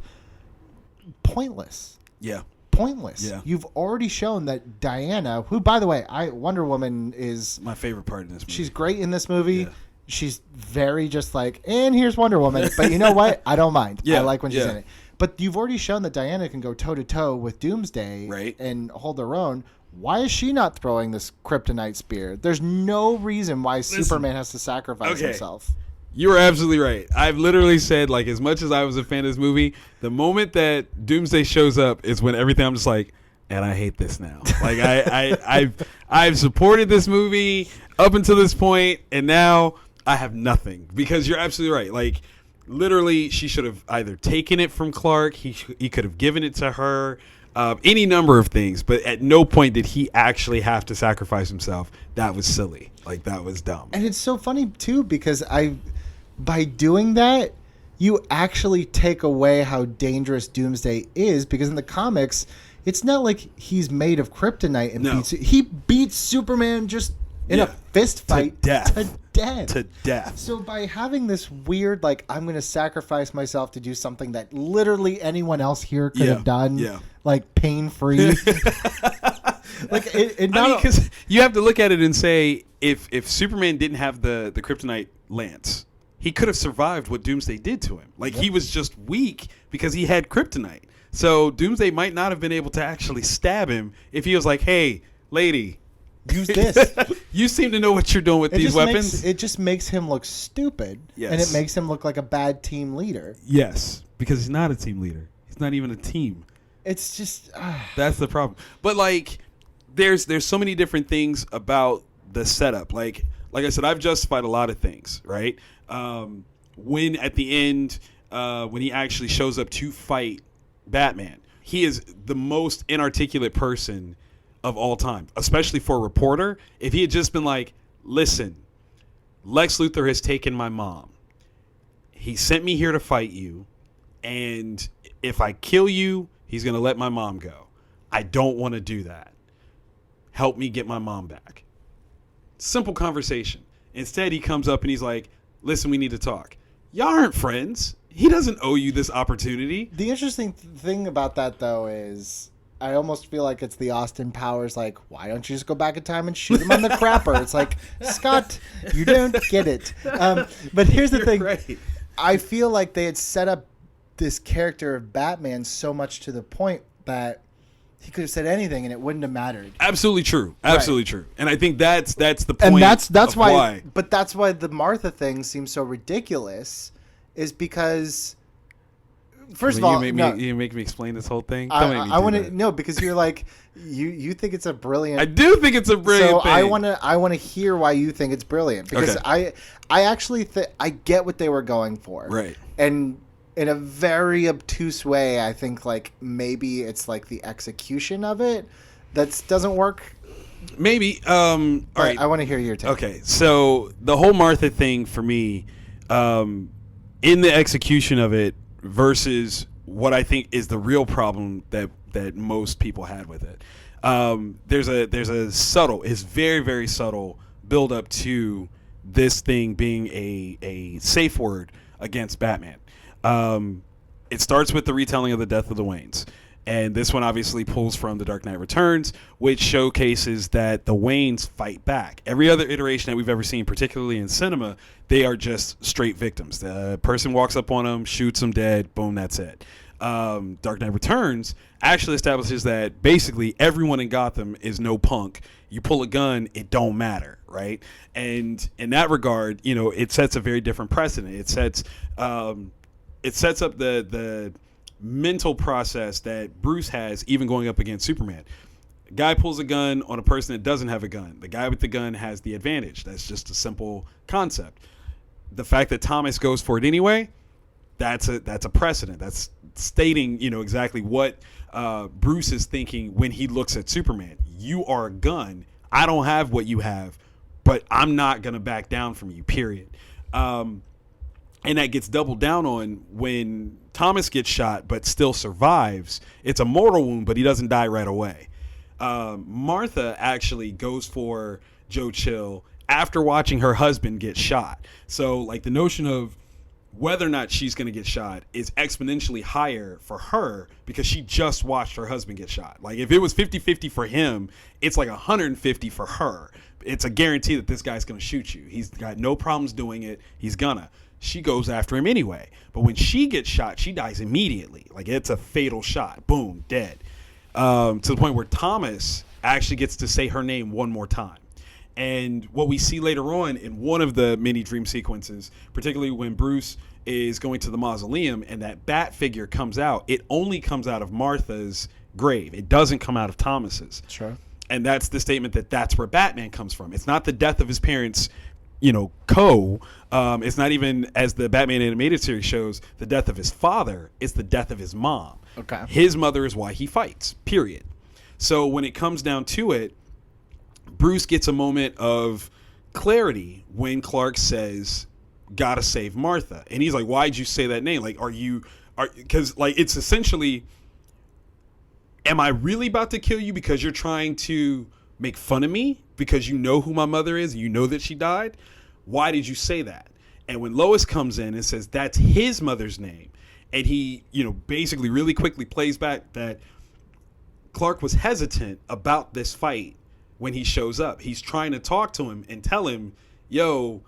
[SPEAKER 2] pointless.
[SPEAKER 3] Yeah.
[SPEAKER 2] Pointless.
[SPEAKER 3] Yeah.
[SPEAKER 2] You've already shown that Diana, who by the way, Wonder Woman is
[SPEAKER 3] My favorite part in this movie.
[SPEAKER 2] she's great in this movie.
[SPEAKER 3] Yeah.
[SPEAKER 2] She's very just like, and here's Wonder Woman. But you know what? I don't mind.
[SPEAKER 3] Yeah,
[SPEAKER 2] I like when she's
[SPEAKER 3] yeah.
[SPEAKER 2] in it. But you've already shown that Diana can go toe to toe with Doomsday
[SPEAKER 3] Right.
[SPEAKER 2] and hold her own. Why is she not throwing this kryptonite spear? There's no reason why Superman has to sacrifice
[SPEAKER 3] Okay.
[SPEAKER 2] himself.
[SPEAKER 3] You were absolutely right. I've literally said, like, as much as I was a fan of this movie, the moment that Doomsday shows up is when everything, I'm just like, and I hate this now. Like I've supported this movie up until this point, and now I have nothing, because you're absolutely right. Like, literally, she should have either taken it from Clark. He could have given it to her. Any number of things, but at no point did he actually have to sacrifice himself. That was silly. Like, that was dumb.
[SPEAKER 2] And it's so funny too because by doing that, you actually take away how dangerous Doomsday is, because in the comics, it's not like he's made of kryptonite and he beats Superman just in a fist fight
[SPEAKER 3] to death.
[SPEAKER 2] To death. So by having this weird, like, I'm going to sacrifice myself to do something that literally anyone else here could have done, like pain-free. Like
[SPEAKER 3] because you have to look at it and say, if Superman didn't have the kryptonite lance, he could have survived what Doomsday did to him. Like, he was just weak because he had kryptonite. So Doomsday might not have been able to actually stab him if he was like, hey, lady,
[SPEAKER 2] use this.
[SPEAKER 3] You seem to know what you're doing with these weapons.
[SPEAKER 2] It just makes him look stupid.
[SPEAKER 3] Yes.
[SPEAKER 2] And it makes him look like a bad team leader.
[SPEAKER 3] Yes, because he's not a team leader. He's not even a team.
[SPEAKER 2] It's just
[SPEAKER 3] that's the problem. But like, there's so many different things about the setup. Like I said, I've justified a lot of things, right? When at the end, when he actually shows up to fight Batman, he is the most inarticulate person of all time, especially for a reporter. If he had just been like, listen, Lex Luthor has taken my mom. He sent me here to fight you, and if I kill you, he's going to let my mom go. I don't want to do that. Help me get my mom back. Simple conversation. Instead, he comes up and he's like, listen, we need to talk. Y'all aren't friends. He doesn't owe you this opportunity.
[SPEAKER 2] The interesting thing about that, though, is I almost feel like it's the Austin Powers, like, why don't you just go back in time and shoot him on the crapper? It's like, Scott, you don't get it. But here's the thing.
[SPEAKER 3] Right.
[SPEAKER 2] I feel like they had set up this character of Batman so much to the point that he could have said anything and it wouldn't have mattered.
[SPEAKER 3] Absolutely true. Absolutely true. And I think that's the point.
[SPEAKER 2] And that's
[SPEAKER 3] why.
[SPEAKER 2] But that's why the Martha thing seems so ridiculous, is because first of all,
[SPEAKER 3] you make me explain this whole thing.
[SPEAKER 2] I want to know, because you're like you think it's a brilliant.
[SPEAKER 3] I do think it's a brilliant.
[SPEAKER 2] So
[SPEAKER 3] thing.
[SPEAKER 2] I want to hear why you think it's brilliant, because
[SPEAKER 3] Okay.
[SPEAKER 2] I actually I get what they were going for.
[SPEAKER 3] Right.
[SPEAKER 2] And in a very obtuse way, I think like maybe it's like the execution of it that doesn't work.
[SPEAKER 3] Maybe. All right.
[SPEAKER 2] I want to hear your take.
[SPEAKER 3] Okay. So the whole Martha thing for me, in the execution of it versus what I think is the real problem that most people had with it. There's a subtle, it's very, very subtle build up to this thing being a safe word against Batman. It starts with the retelling of the death of the Waynes. And this one obviously pulls from The Dark Knight Returns, which showcases that the Waynes fight back. Every other iteration that we've ever seen, particularly in cinema, they are just straight victims. The person walks up on them, shoots them dead, boom, that's it. Dark Knight Returns actually establishes that basically everyone in Gotham is no punk. You pull a gun, it don't matter, right? And in that regard, it sets a very different precedent. It sets up the mental process that Bruce has even going up against Superman. Guy pulls a gun on a person that doesn't have a gun. The guy with the gun has the advantage. That's just a simple concept. The fact that Thomas goes for it anyway, that's a precedent. That's stating, exactly what Bruce is thinking when he looks at Superman. You are a gun. I don't have what you have, but I'm not going to back down from you, period. And that gets doubled down on when Thomas gets shot but still survives. It's a mortal wound, but he doesn't die right away. Martha actually goes for Joe Chill after watching her husband get shot. So, like, the notion of whether or not she's going to get shot is exponentially higher for her because she just watched her husband get shot. Like, if it was 50-50 for him, it's like 150 for her. It's a guarantee that this guy's going to shoot you. He's got no problems doing it. He's gonna. She goes after him anyway. But when she gets shot, she dies immediately. Like, it's a fatal shot. Boom, dead. To the point where Thomas actually gets to say her name one more time. And what we see later on in one of the mini dream sequences, particularly when Bruce is going to the mausoleum and that bat figure comes out, it only comes out of Martha's grave. It doesn't come out of Thomas's.
[SPEAKER 2] Sure.
[SPEAKER 3] And that's the statement that's where Batman comes from. It's not the death of his parents, it's not even, as the Batman animated series shows, the death of his father. It's the death of his mom.
[SPEAKER 2] Okay.
[SPEAKER 3] His mother is why he fights, period. So when it comes down to it, Bruce gets a moment of clarity when Clark says, gotta save Martha. And he's like, why'd you say that name? Like, because it's essentially, am I really about to kill you because you're trying to make fun of me because you know who my mother is and you know that she died? Why did you say that? And when Lois comes in and says that's his mother's name, and he, basically really quickly plays back that Clark was hesitant about this fight when he shows up. He's trying to talk to him and tell him, yo,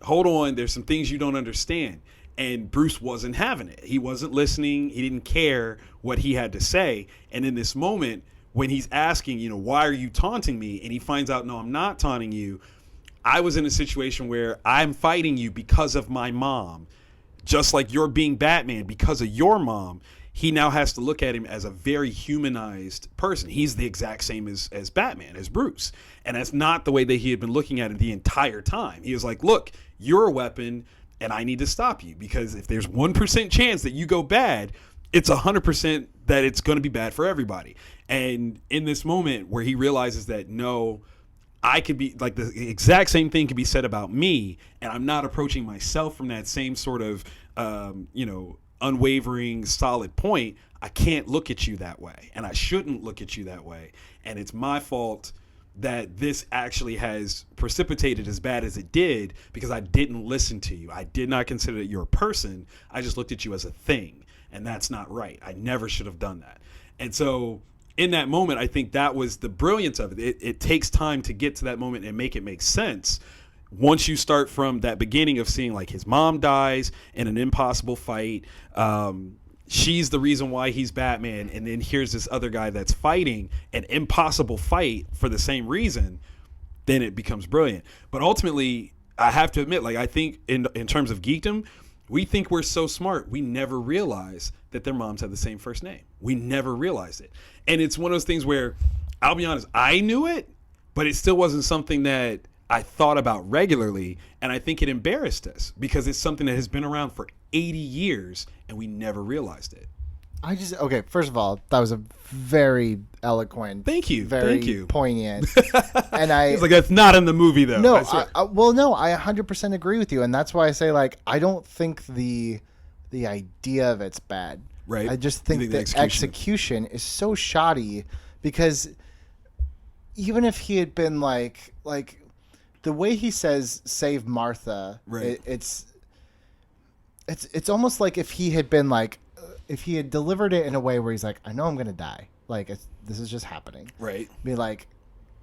[SPEAKER 3] hold on, there's some things you don't understand. And Bruce wasn't having it. He wasn't listening. He didn't care what he had to say. And in this moment, when he's asking, why are you taunting me? And he finds out, no, I'm not taunting you. I was in a situation where I'm fighting you because of my mom. Just like you're being Batman because of your mom. He now has to look at him as a very humanized person. He's the exact same as Batman, as Bruce. And that's not the way that he had been looking at it the entire time. He was like, look, you're a weapon and I need to stop you because if there's 1% chance that you go bad, it's 100% that it's going to be bad for everybody. And in this moment where he realizes that, no, I could be like the exact same thing could be said about me, and I'm not approaching myself from that same sort of, unwavering, solid point. I can't look at you that way, and I shouldn't look at you that way. And it's my fault that this actually has precipitated as bad as it did because I didn't listen to you. I did not consider that you're a person. I just looked at you as a thing, and that's not right. I never should have done that. And so in that moment, I think that was the brilliance of it. It takes time to get to that moment and make it make sense. Once you start from that beginning of seeing like his mom dies in an impossible fight, she's the reason why he's Batman, and then here's this other guy that's fighting an impossible fight for the same reason, then it becomes brilliant. But ultimately, I have to admit, like I think in terms of geekdom, we think we're so smart, we never realize that their moms have the same first name. We never realized it. And it's one of those things where, I'll be honest, I knew it, but it still wasn't something that I thought about regularly. And I think it embarrassed us because it's something that has been around for 80 years and we never realized it.
[SPEAKER 2] Okay, first of all, that was a very eloquent.
[SPEAKER 3] Thank you.
[SPEAKER 2] Very poignant. And
[SPEAKER 3] He's like, that's not in the movie though.
[SPEAKER 2] No, I 100% agree with you. And that's why I say, like, I don't think the idea of it's bad.
[SPEAKER 3] Right.
[SPEAKER 2] I just think the execution is so shoddy because even if he had been like the way he says save Martha,
[SPEAKER 3] right.
[SPEAKER 2] It's almost like if he had been like, if he had delivered it in a way where he's like, I know I'm going to die. Like, this is just happening.
[SPEAKER 3] Right.
[SPEAKER 2] Be like,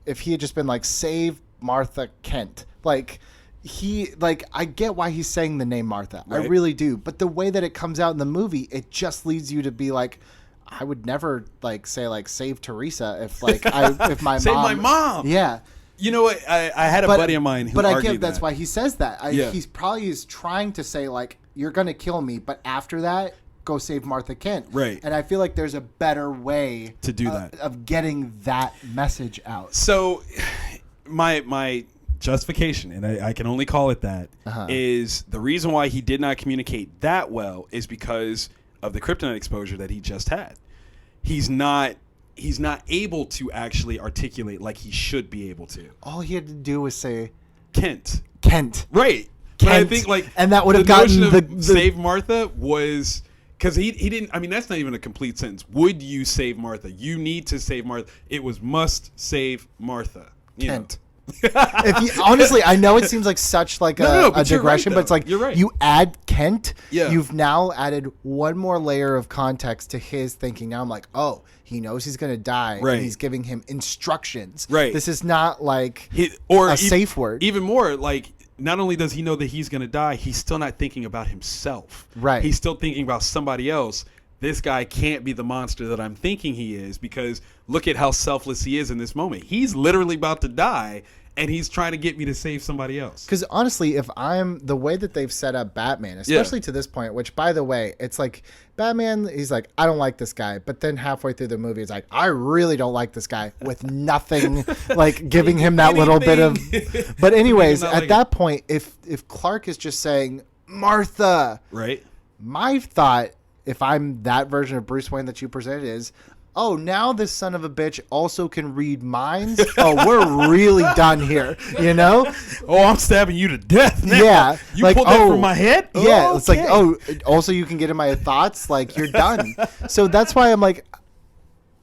[SPEAKER 2] if he had just been like, save Martha Kent. Like, I get why he's saying the name Martha. Right. I really do. But the way that it comes out in the movie, it just leads you to be like, I would never like say like save Teresa if like if my
[SPEAKER 3] save
[SPEAKER 2] mom.
[SPEAKER 3] my mom.
[SPEAKER 2] Yeah.
[SPEAKER 3] You know what? I had a buddy of mine who argued
[SPEAKER 2] I get that's why he says that.
[SPEAKER 3] Yeah.
[SPEAKER 2] He's probably is trying to say like, you're going to kill me, but after that, go save Martha Kent.
[SPEAKER 3] Right.
[SPEAKER 2] And I feel like there's a better way
[SPEAKER 3] to do that,
[SPEAKER 2] of getting that message out.
[SPEAKER 3] So my justification, and I can only call it that, is the reason why he did not communicate that well is because of the kryptonite exposure that he just had. He's not able to actually articulate like he should be able to.
[SPEAKER 2] All he had to do was say
[SPEAKER 3] Kent.
[SPEAKER 2] Kent.
[SPEAKER 3] Right. But I think like,
[SPEAKER 2] and that would have gotten
[SPEAKER 3] the save Martha was because he didn't. I mean, that's not even a complete sentence. Would you save Martha? You need to save Martha. It was must save Martha.
[SPEAKER 2] Kent. Honestly, I know it seems like such like a digression,
[SPEAKER 3] right,
[SPEAKER 2] but it's like
[SPEAKER 3] you're right.
[SPEAKER 2] You add Kent,
[SPEAKER 3] yeah.
[SPEAKER 2] You've now added one more layer of context to his thinking. Now I'm like, oh, he knows he's going to die,
[SPEAKER 3] right.
[SPEAKER 2] And he's giving him instructions.
[SPEAKER 3] Right.
[SPEAKER 2] This is not like safe word.
[SPEAKER 3] Even more, like, not only does he know that he's going to die, he's still not thinking about himself.
[SPEAKER 2] Right.
[SPEAKER 3] He's still thinking about somebody else. This guy can't be the monster that I'm thinking he is because look at how selfless he is in this moment. He's literally about to die, and he's trying to get me to save somebody else.
[SPEAKER 2] Because honestly, if I'm the way that they've set up Batman, especially to this point, which by the way, it's like Batman, he's like, I don't like this guy. But then halfway through the movie, it's like, I really don't like this guy with nothing like giving him that little bit of. But anyways, at that point, if Clark is just saying, Martha,
[SPEAKER 3] right?
[SPEAKER 2] My thought, if I'm that version of Bruce Wayne that you presented, is, oh, now this son of a bitch also can read minds? Oh, we're really done here, you know?
[SPEAKER 3] Oh, I'm stabbing you to death now.
[SPEAKER 2] Yeah.
[SPEAKER 3] You like, pulled that from my head?
[SPEAKER 2] Yeah.
[SPEAKER 3] Oh,
[SPEAKER 2] it's like, oh, also you can get in my thoughts? Like, you're done. So that's why I'm like,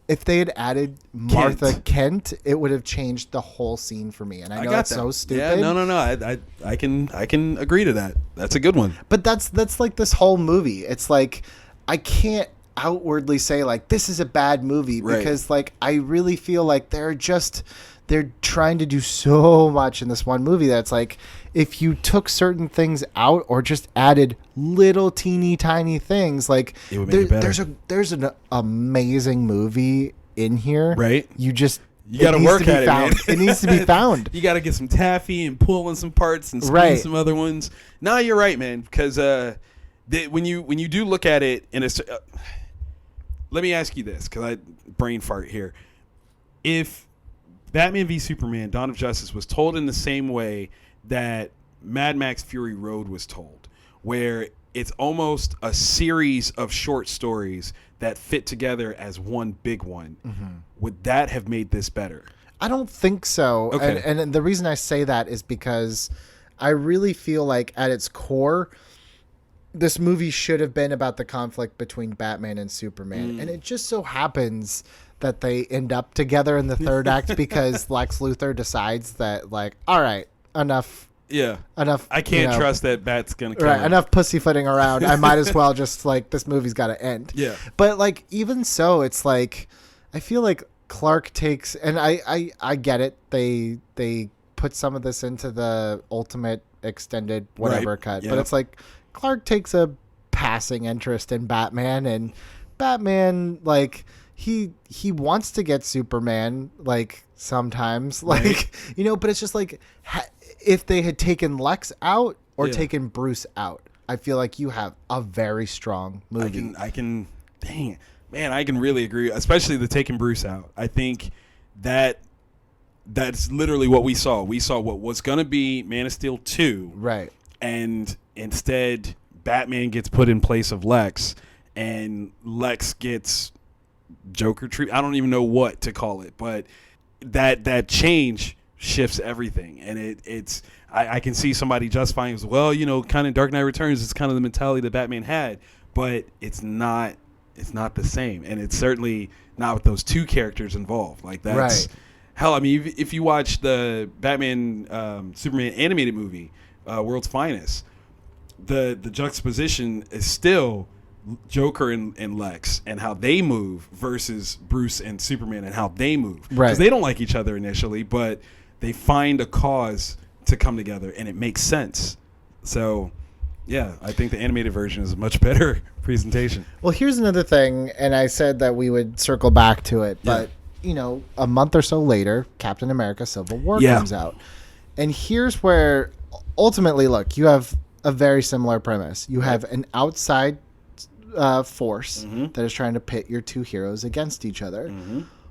[SPEAKER 2] if they had added Martha Kent, it would have changed the whole scene for me. And I know that's so stupid.
[SPEAKER 3] Yeah, no. I can agree to that. That's a good one.
[SPEAKER 2] But that's like this whole movie. It's like, I can't outwardly say like this is a bad movie because like I really feel like they're trying to do so much in this one movie that's like if you took certain things out or just added little teeny tiny things like
[SPEAKER 3] it would make it better.
[SPEAKER 2] There's an amazing movie in here,
[SPEAKER 3] right?
[SPEAKER 2] You
[SPEAKER 3] got to work at it, man.
[SPEAKER 2] It needs to be found.
[SPEAKER 3] You got to get some taffy and pull on some parts and squeeze some other ones. No, you're right, man, because when you do look at it in a let me ask you this, because I brain fart here. If Batman v Superman: Dawn of Justice was told in the same way that Mad Max Fury Road was told, where it's almost a series of short stories that fit together as one big one, would that have made this better?
[SPEAKER 2] I don't think so.
[SPEAKER 3] Okay.
[SPEAKER 2] And the reason I say that is because I really feel like at its core, this movie should have been about the conflict between Batman and Superman. And it just so happens that they end up together in the third act because Lex Luthor decides that, like, all right, enough.
[SPEAKER 3] Yeah.
[SPEAKER 2] Enough.
[SPEAKER 3] I can't trust that Bat's going to come.
[SPEAKER 2] Right. Enough pussyfooting around. I might as well just, like, this movie's got to end.
[SPEAKER 3] Yeah.
[SPEAKER 2] But, like, even so, it's like, I feel like Clark takes, and I get it. They put some of this into the ultimate extended whatever cut. But it's like, Clark takes a passing interest in Batman, and Batman, like, he wants to get Superman, like, sometimes, like, you know, but it's just like, if they had taken Lex out or taken Bruce out, I feel like you have a very strong movie.
[SPEAKER 3] I can dang it, man, I can really agree, especially the taking Bruce out. I think that's literally what we saw. We saw what was going to be Man of Steel 2.
[SPEAKER 2] Right.
[SPEAKER 3] And instead, Batman gets put in place of Lex, and Lex gets Joker treatment. I don't even know what to call it, but that change shifts everything. And it's I can see somebody justifying as well, you know, kind of Dark Knight Returns is kind of the mentality that Batman had, but it's not the same, and it's certainly not with those two characters involved. Like, that's hell. I mean, if you watch the Batman Superman animated movie, World's Finest, the juxtaposition is still Joker and Lex and how they move versus Bruce and Superman and how they move. Because they don't like each other initially, but they find a cause to come together, and it makes sense. So, yeah, I think the animated version is a much better presentation.
[SPEAKER 2] Well, here's another thing, and I said that we would circle back to it, but, you know, a month or so later, Captain America Civil War comes out. And here's where, ultimately, look, you have a very similar premise. You have an outside force that is trying to pit your two heroes against each other.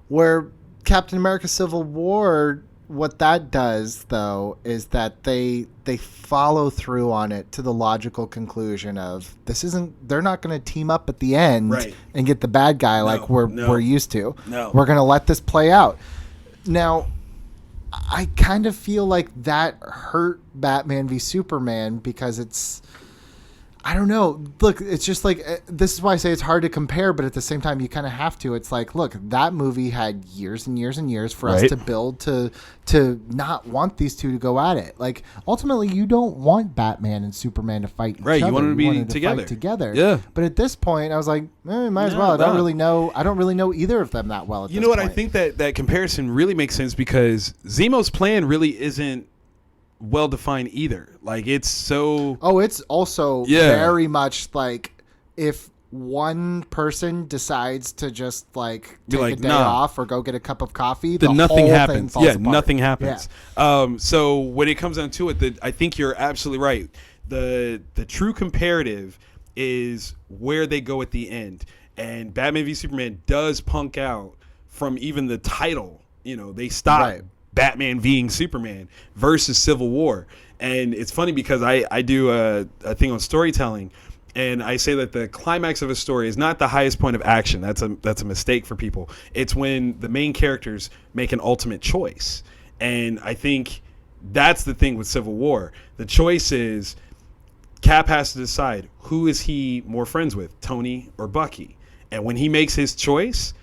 [SPEAKER 2] Where Captain America Civil War, what that does, though, is that they follow through on it to the logical conclusion of they're not going to team up at the end and get the bad guy like we're used to. We're going to let this play out. Now, I kind of feel like that hurt Batman v Superman because it's, I don't know. Look, it's just like, this is why I say it's hard to compare, but at the same time, you kind of have to. It's like, look, that movie had years and years and years for us to build to not want these two to go at it. Like, ultimately, you don't want Batman and Superman to fight each other.
[SPEAKER 3] You want them to be
[SPEAKER 2] together.
[SPEAKER 3] Yeah.
[SPEAKER 2] But at this point, I was like, might as well. I don't really know either of them that well at this point.
[SPEAKER 3] You know what? I think that comparison really makes sense because Zemo's plan really isn't well defined either. Like, it's so
[SPEAKER 2] it's also very much like if one person decides to just like take a day off or go get a cup of coffee,
[SPEAKER 3] then nothing happens. Nothing happens.
[SPEAKER 2] Yeah.
[SPEAKER 3] So when it comes down to it, I think you're absolutely right. The true comparative is where they go at the end, and Batman v Superman does punk out from even the title. You know, they stop Batman ving Superman versus Civil War. And it's funny because I do a thing on storytelling, and I say that the climax of a story is not the highest point of action. That's a mistake for people. It's when the main characters make an ultimate choice. And I think that's the thing with Civil War. The choice is Cap has to decide, who is he more friends with, Tony or Bucky? And when he makes his choice,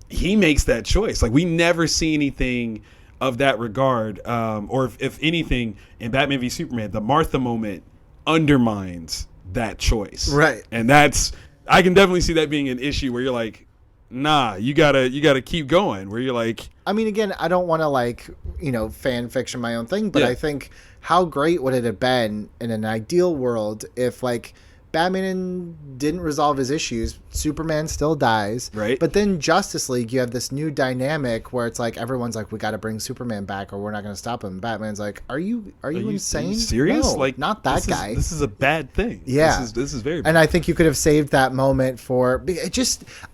[SPEAKER 3] he makes that choice. Like, we never see anything of that regard, or if anything, in Batman v Superman, the Martha moment undermines that choice.
[SPEAKER 2] Right.
[SPEAKER 3] And I can definitely see that being an issue where you're like, nah, you gotta keep going. Where you're like,
[SPEAKER 2] I mean, again, I don't want to fan fiction my own thing, but I think how great would it have been in an ideal world if Batman didn't resolve his issues, Superman still dies.
[SPEAKER 3] Right.
[SPEAKER 2] But then Justice League, you have this new dynamic where it's like everyone's like, we got to bring Superman back or we're not going to stop him. Batman's like, are you insane?
[SPEAKER 3] Are you serious?
[SPEAKER 2] No, like, not that guy.
[SPEAKER 3] This is a bad thing.
[SPEAKER 2] Yeah.
[SPEAKER 3] This is very bad.
[SPEAKER 2] And I think you could have saved that moment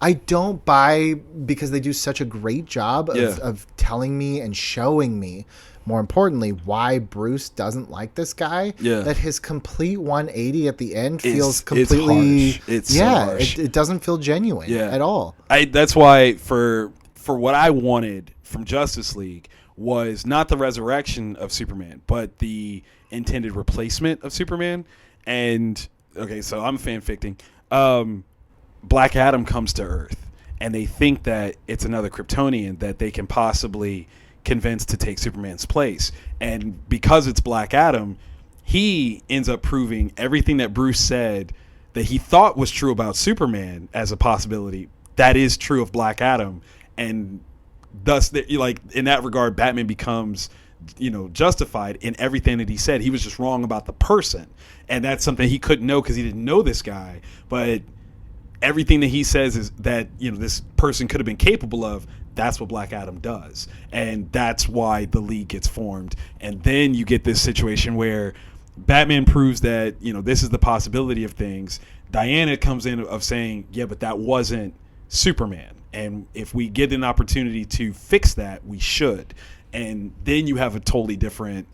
[SPEAKER 2] I don't buy, because they do such a great job of telling me and showing me, more importantly, why Bruce doesn't like this guy, that his complete 180 at the end feels completely...
[SPEAKER 3] It's harsh. It's so harsh.
[SPEAKER 2] It doesn't feel genuine at all.
[SPEAKER 3] That's why for what I wanted from Justice League was not the resurrection of Superman, but the intended replacement of Superman. And okay, so I'm fanficting. Black Adam comes to Earth, and they think that it's another Kryptonian that they can possibly convince to take Superman's place. And because it's Black Adam, he ends up proving everything that Bruce said that he thought was true about Superman as a possibility. That is true of Black Adam, and thus, like in that regard, Batman becomes, justified in everything that he said. He was just wrong about the person, and that's something he couldn't know because he didn't know this guy. But everything that he says is that this person could have been capable of. That's what Black Adam does, and that's why the League gets formed. And then you get this situation where Batman proves that this is the possibility of things. Diana comes in of saying, yeah, but that wasn't Superman, and if we get an opportunity to fix that, we should. And then you have a totally different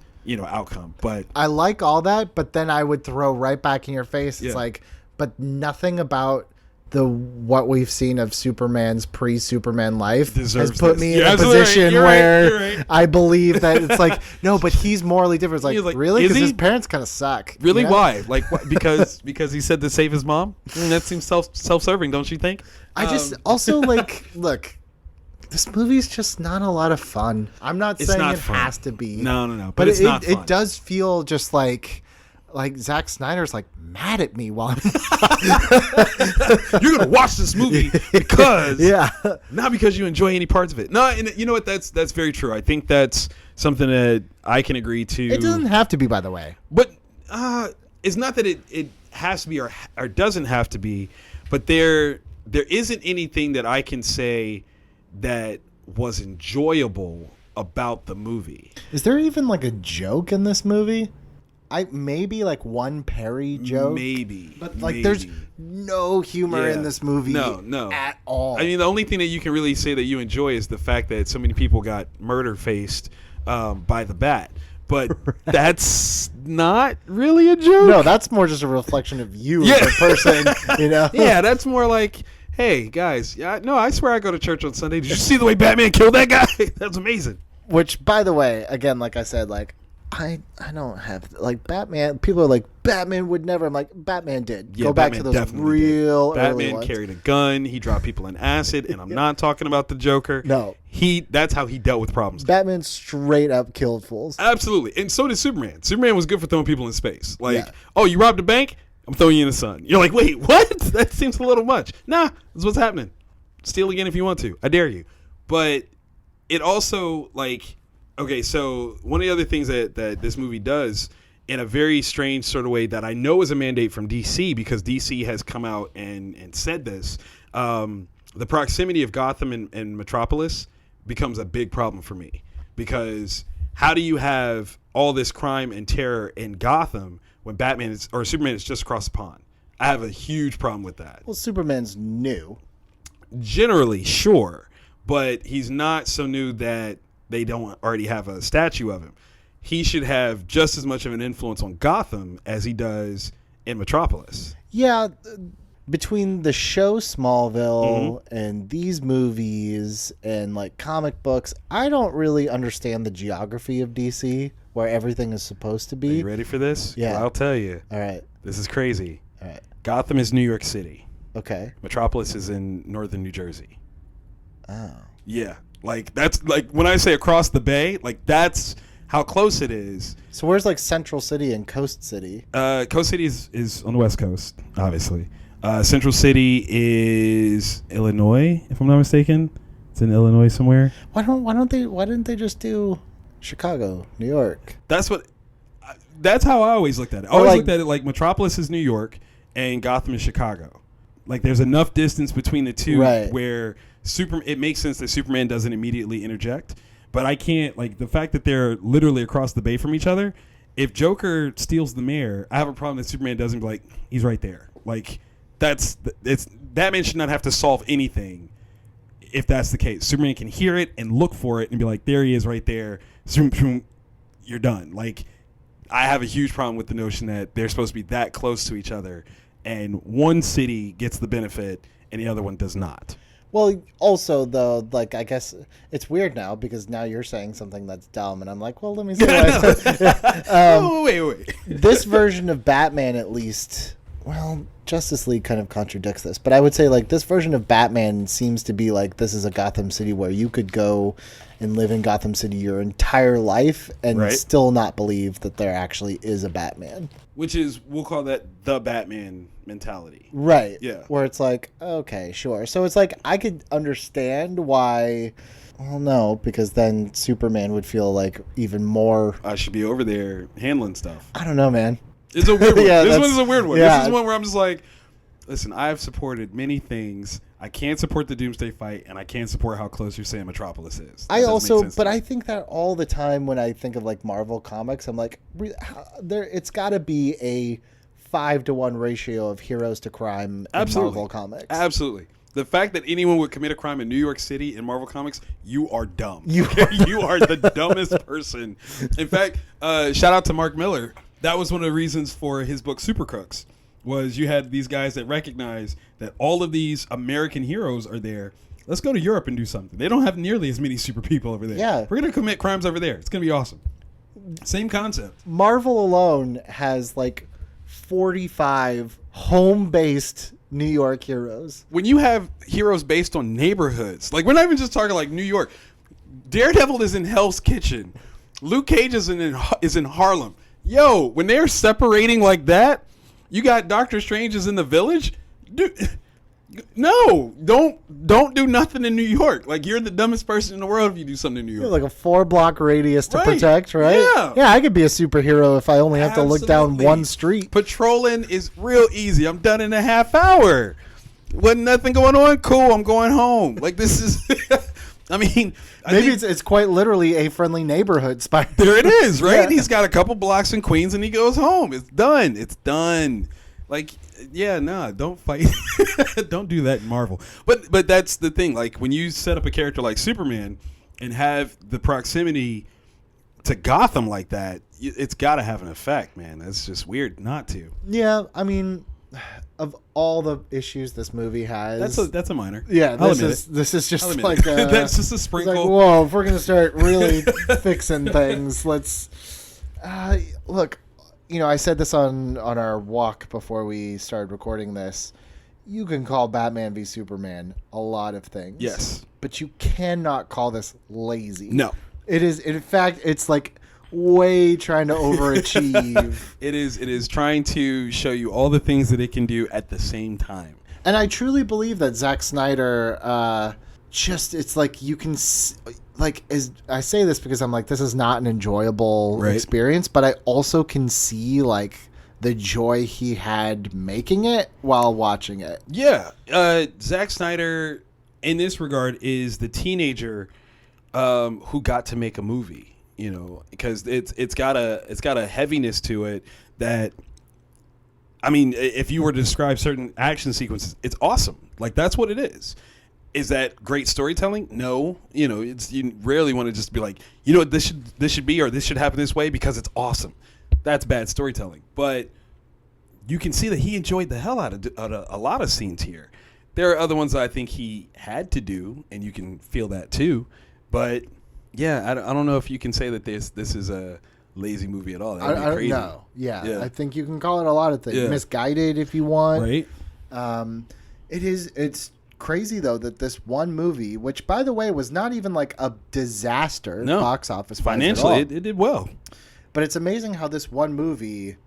[SPEAKER 3] outcome. But
[SPEAKER 2] I like all that, but then I would throw right back in your face. It's like, but nothing about what we've seen of Superman's pre-Superman life has put me in a position where I believe that it's like, no, but he's morally different. It's like really? Because his parents kind of suck.
[SPEAKER 3] Really? Why? Like, because he said to save his mom? That seems self-serving, don't you think?
[SPEAKER 2] I just also look, this movie's just not a lot of fun. I'm not saying it has to be.
[SPEAKER 3] No.
[SPEAKER 2] But
[SPEAKER 3] it's not fun.
[SPEAKER 2] It does feel just like Zack Snyder's mad at me while
[SPEAKER 3] you're gonna watch this movie because not because you enjoy any parts of it. No, and you know what? That's very true. I think that's something that I can agree to.
[SPEAKER 2] It doesn't have to be, by the way.
[SPEAKER 3] But it's not that it has to be or doesn't have to be. But there isn't anything that I can say that was enjoyable about the movie.
[SPEAKER 2] Is there even a joke in this movie? Maybe one Perry joke.
[SPEAKER 3] Maybe.
[SPEAKER 2] But there's no humor in this movie.
[SPEAKER 3] No.
[SPEAKER 2] At all.
[SPEAKER 3] I mean, the only thing that you can really say that you enjoy is the fact that so many people got murder faced by the bat. But that's not really a joke.
[SPEAKER 2] No, that's more just a reflection of you as a person,
[SPEAKER 3] Yeah, that's more like, hey, guys, I swear I go to church on Sunday. Did you see the way Batman killed that guy? That's amazing.
[SPEAKER 2] Which, by the way, again, like I said, I don't have Batman. People are like, Batman would never. I'm like, Batman did.
[SPEAKER 3] Yeah,
[SPEAKER 2] go back to those real early ones.
[SPEAKER 3] Batman carried a gun. He dropped people in acid, and I'm not talking about the Joker.
[SPEAKER 2] No,
[SPEAKER 3] that's how he dealt with problems.
[SPEAKER 2] Batman straight up killed fools.
[SPEAKER 3] Absolutely, and so did Superman. Superman was good for throwing people in space. Oh, you robbed a bank? I'm throwing you in the sun. You're like, wait, what? That seems a little much. Nah, that's what's happening. Steal again if you want to. I dare you. But it also okay, so one of the other things that this movie does in a very strange sort of way that I know is a mandate from DC, because DC has come out and said this, the proximity of Gotham and Metropolis becomes a big problem for me. Because how do you have all this crime and terror in Gotham when Superman is just across the pond? I have a huge problem with that.
[SPEAKER 2] Well, Superman's new.
[SPEAKER 3] Generally, sure. But he's not so new that they don't already have a statue of him. He should have just as much of an influence on Gotham as he does in Metropolis.
[SPEAKER 2] Yeah, between the show Smallville and these movies and comic books, I don't really understand the geography of DC, where everything is supposed to be.
[SPEAKER 3] Are you ready for this?
[SPEAKER 2] Yeah.
[SPEAKER 3] Well, I'll tell you.
[SPEAKER 2] All right.
[SPEAKER 3] This is crazy.
[SPEAKER 2] All right.
[SPEAKER 3] Gotham is New York City.
[SPEAKER 2] Okay.
[SPEAKER 3] Metropolis is in northern New Jersey.
[SPEAKER 2] Oh.
[SPEAKER 3] Yeah. That's when I say across the bay, that's how close it is.
[SPEAKER 2] So where's Central City and Coast City?
[SPEAKER 3] Coast City is on the West Coast, obviously. Central City is Illinois, if I'm not mistaken. It's in Illinois somewhere.
[SPEAKER 2] Why didn't they just do Chicago, New York?
[SPEAKER 3] That's how I always looked at it. I always looked at it Metropolis is New York and Gotham is Chicago. There's enough distance between the two where it makes sense that Superman doesn't immediately interject, but I can't the fact that they're literally across the bay from each other. If Joker steals the mayor, I have a problem that Superman doesn't be he's right there. Batman should not have to solve anything if that's the case. Superman can hear it and look for it and be like, there he is right there. You're done. I have a huge problem with the notion that they're supposed to be that close to each other and one city gets the benefit and the other one does not.
[SPEAKER 2] Well, also though, like I guess it's weird now because now you're saying something that's dumb, and I'm like, well, let me say.
[SPEAKER 3] Wait.
[SPEAKER 2] This version of Batman, at least, well, Justice League kind of contradicts this, but I would say like this version of Batman seems to be like this is a Gotham City where you could go and live in Gotham City your entire life and still not believe that there actually is a Batman.
[SPEAKER 3] Which is, we'll call that the Batman mentality.
[SPEAKER 2] Right.
[SPEAKER 3] Yeah.
[SPEAKER 2] Where it's like, okay, sure. So it's like, I could understand why, well, no, because then Superman would feel like even more.
[SPEAKER 3] I should be over there handling stuff.
[SPEAKER 2] I don't know, man.
[SPEAKER 3] It's a weird one. This one's a weird one.
[SPEAKER 2] Yeah.
[SPEAKER 3] This is one where I'm just like, listen, I've supported many things. I can't support the Doomsday fight, and I can't support how close you're saying Metropolis is.
[SPEAKER 2] I think that all the time when I think of like Marvel comics, I'm like, it's got to be a 5-to-1 ratio of heroes to crime in Marvel comics.
[SPEAKER 3] Absolutely. The fact that anyone would commit a crime in New York City in Marvel Comics, you are dumb. You are the dumbest person. In fact, shout out to Mark Miller. That was one of the reasons for his book Super Crooks. Was you had these guys that recognize that all of these American heroes are there. Let's go to Europe and do something. They don't have nearly as many super people over there.
[SPEAKER 2] Yeah.
[SPEAKER 3] We're going to commit crimes over there. It's going to be awesome. Same concept.
[SPEAKER 2] Marvel alone has like 45 home-based New York heroes.
[SPEAKER 3] When you have heroes based on neighborhoods, like we're not even just talking like New York. Daredevil is in Hell's Kitchen. Luke Cage is in Harlem. Yo, when they're separating like that, you got Doctor Strange is in the Village. Dude, no, don't do nothing in New York. Like you're the dumbest person in the world if you do something in New York.
[SPEAKER 2] Like a 4-block radius to protect, right? Yeah, I could be a superhero if I only have to look down one street.
[SPEAKER 3] Patrolling is real easy. I'm done in a half hour. Wasn't nothing going on? Cool, I'm going home. Like this is. I mean,
[SPEAKER 2] maybe it's quite literally a friendly neighborhood spy.
[SPEAKER 3] There it is, right?
[SPEAKER 2] Yeah.
[SPEAKER 3] He's got a couple blocks in Queens and he goes home. It's done. It's done. Like, yeah, no, don't fight. Don't do that in Marvel. But that's the thing. Like when you set up a character like Superman and have the proximity to Gotham like that, it's got to have an effect, man. That's just weird not to.
[SPEAKER 2] Yeah, I mean, of all the issues this movie has,
[SPEAKER 3] that's a minor.
[SPEAKER 2] Yeah, this is just like
[SPEAKER 3] that's just a sprinkle.
[SPEAKER 2] Like, whoa, if we're gonna start really fixing things, let's look. You know, I said this on our walk before we started recording this. You can call Batman v Superman a lot of things.
[SPEAKER 3] Yes,
[SPEAKER 2] but you cannot call this lazy.
[SPEAKER 3] No,
[SPEAKER 2] it is. In fact, it's like way trying to overachieve.
[SPEAKER 3] It is trying to show you all the things that it can do at the same time.
[SPEAKER 2] And I truly believe that Zack Snyder it's like you can like, as I say this because I'm like, this is not an enjoyable experience, but I also can see like the joy he had making it while watching it.
[SPEAKER 3] Yeah. Zack Snyder in this regard is the teenager who got to make a movie. You know, because it's got a heaviness to it that, I mean, if you were to describe certain action sequences, it's awesome. Like that's what it is. Is that great storytelling? No. You know, you rarely want to just be like, you know what, this should be or this should happen this way because it's awesome. That's bad storytelling. But you can see that he enjoyed the hell out of a lot of scenes here. There are other ones that I think he had to do, and you can feel that too. But yeah, I don't know if you can say that this is a lazy movie at all. That would be crazy.
[SPEAKER 2] No. Yeah, I think you can call it a lot of things.
[SPEAKER 3] Yeah.
[SPEAKER 2] Misguided if you want.
[SPEAKER 3] Right.
[SPEAKER 2] It's crazy though that this one movie, which by the way was not even like a disaster box office
[SPEAKER 3] financially, it did well.
[SPEAKER 2] But it's amazing how this one movie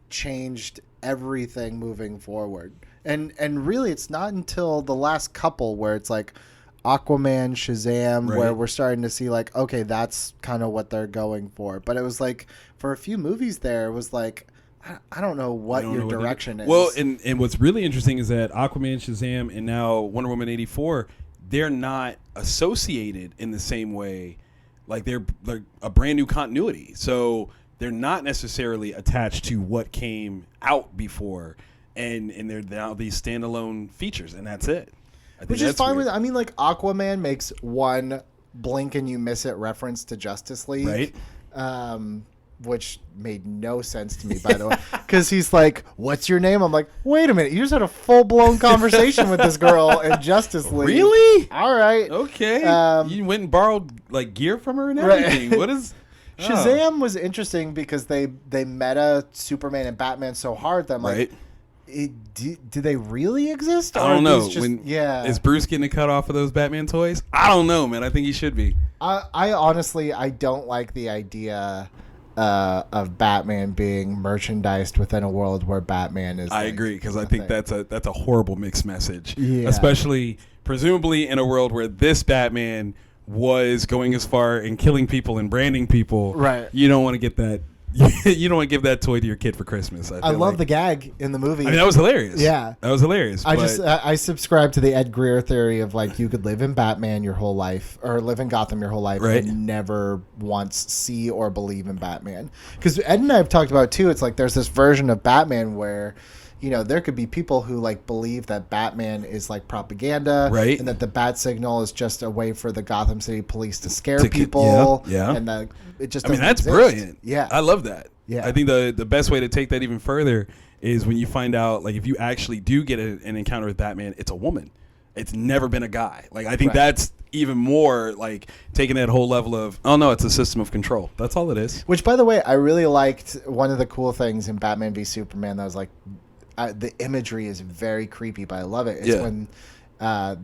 [SPEAKER 2] changed everything moving forward. And really it's not until the last couple where it's like Aquaman, Shazam, where we're starting to see like, okay, that's kind of what they're going for. But it was like for a few movies there, it was like, I don't know what your direction is.
[SPEAKER 3] Well, and what's really interesting is that Aquaman, Shazam, and now Wonder Woman 84, they're not associated in the same way. Like they're a brand new continuity. So they're not necessarily attached to what came out before. And they're now these standalone features, and that's it.
[SPEAKER 2] Which is fine with, I mean, like Aquaman makes one blink and you miss it reference to Justice League.
[SPEAKER 3] Right.
[SPEAKER 2] which made no sense to me, by the way, because he's like, "What's your name?" I'm like, "Wait a minute, you just had a full-blown conversation with this girl in Justice League."
[SPEAKER 3] Really?
[SPEAKER 2] All right.
[SPEAKER 3] Okay. You went and borrowed like gear from her and
[SPEAKER 2] Right.
[SPEAKER 3] everything. What is
[SPEAKER 2] Shazam was interesting because they meta Superman and Batman so hard that I'm like, do they really exist?
[SPEAKER 3] I don't know.
[SPEAKER 2] Is
[SPEAKER 3] Bruce getting a cut off of those Batman toys? I don't know, man. I think he should be.
[SPEAKER 2] I honestly, I don't like the idea of Batman being merchandised within a world where Batman is.
[SPEAKER 3] I agree, because I think that's a horrible mixed message.
[SPEAKER 2] Yeah.
[SPEAKER 3] Especially, presumably, in a world where this Batman was going as far and killing people and branding people.
[SPEAKER 2] Right.
[SPEAKER 3] You don't want to get that. You don't want to give that toy to your kid for Christmas.
[SPEAKER 2] I love the gag in the movie.
[SPEAKER 3] I mean, that was hilarious.
[SPEAKER 2] Yeah,
[SPEAKER 3] that was hilarious.
[SPEAKER 2] I subscribe to the Ed Greer theory of like you could live in Batman your whole life or live in Gotham your whole life and never once see or believe in Batman. Because Ed and I have talked about too. It's like there's this version of Batman where, you know, there could be people who like believe that Batman is like propaganda,
[SPEAKER 3] right?
[SPEAKER 2] And that the bat signal is just a way for the Gotham City police to scare people.
[SPEAKER 3] Yeah.
[SPEAKER 2] And that it just.
[SPEAKER 3] I mean, that's
[SPEAKER 2] exist.
[SPEAKER 3] brilliant.
[SPEAKER 2] Yeah,
[SPEAKER 3] I love that.
[SPEAKER 2] Yeah.
[SPEAKER 3] I think the best way to take that even further is when you find out, like, if you actually do get an encounter with Batman, it's a woman. It's never been a guy. Like, I think that's even more like taking that whole level of, oh no, it's a system of control. That's all it is.
[SPEAKER 2] Which, by the way, I really liked. One of the cool things in Batman v Superman that was like, the imagery is very creepy, but I love it. It's when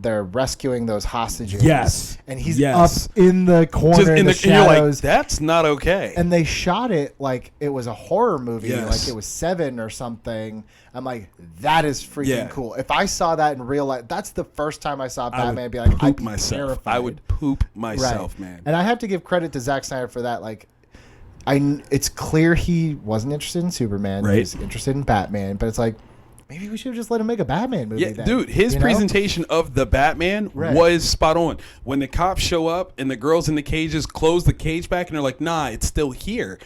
[SPEAKER 2] they're rescuing those hostages.
[SPEAKER 3] Yes.
[SPEAKER 2] And he's up in the corner
[SPEAKER 3] just
[SPEAKER 2] in the shadows.
[SPEAKER 3] And you're like, that's not okay.
[SPEAKER 2] And they shot it like it was a horror movie,
[SPEAKER 3] Yes.
[SPEAKER 2] like it was Seven or something. I'm like, that is freaking cool. If I saw that in real life, that's the first time I saw Batman. I'd be like, I'd be terrified.
[SPEAKER 3] I would poop myself, man.
[SPEAKER 2] And I have to give credit to Zack Snyder for that. Like, it's clear he wasn't interested in Superman. Right. He was interested in Batman, but it's like, maybe we should have just let him make a Batman movie.
[SPEAKER 3] Yeah, dude, his presentation of the Batman was spot on. When the cops show up and the girls in the cages close the cage back and they're like, nah, it's still here.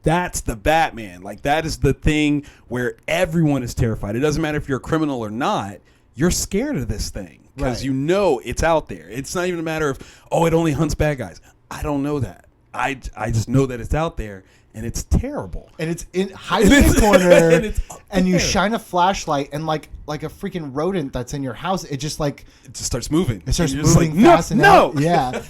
[SPEAKER 3] That's the Batman. Like, that is the thing where everyone is terrified. It doesn't matter if you're a criminal or not. You're scared of this thing because you know it's out there. It's not even a matter of, oh, it only hunts bad guys. I don't know that. I just know that it's out there. And it's terrible. And it's hiding in a corner. And you shine a flashlight, and like a freaking rodent that's in your house, it just starts moving. It starts moving fast. No. Yeah.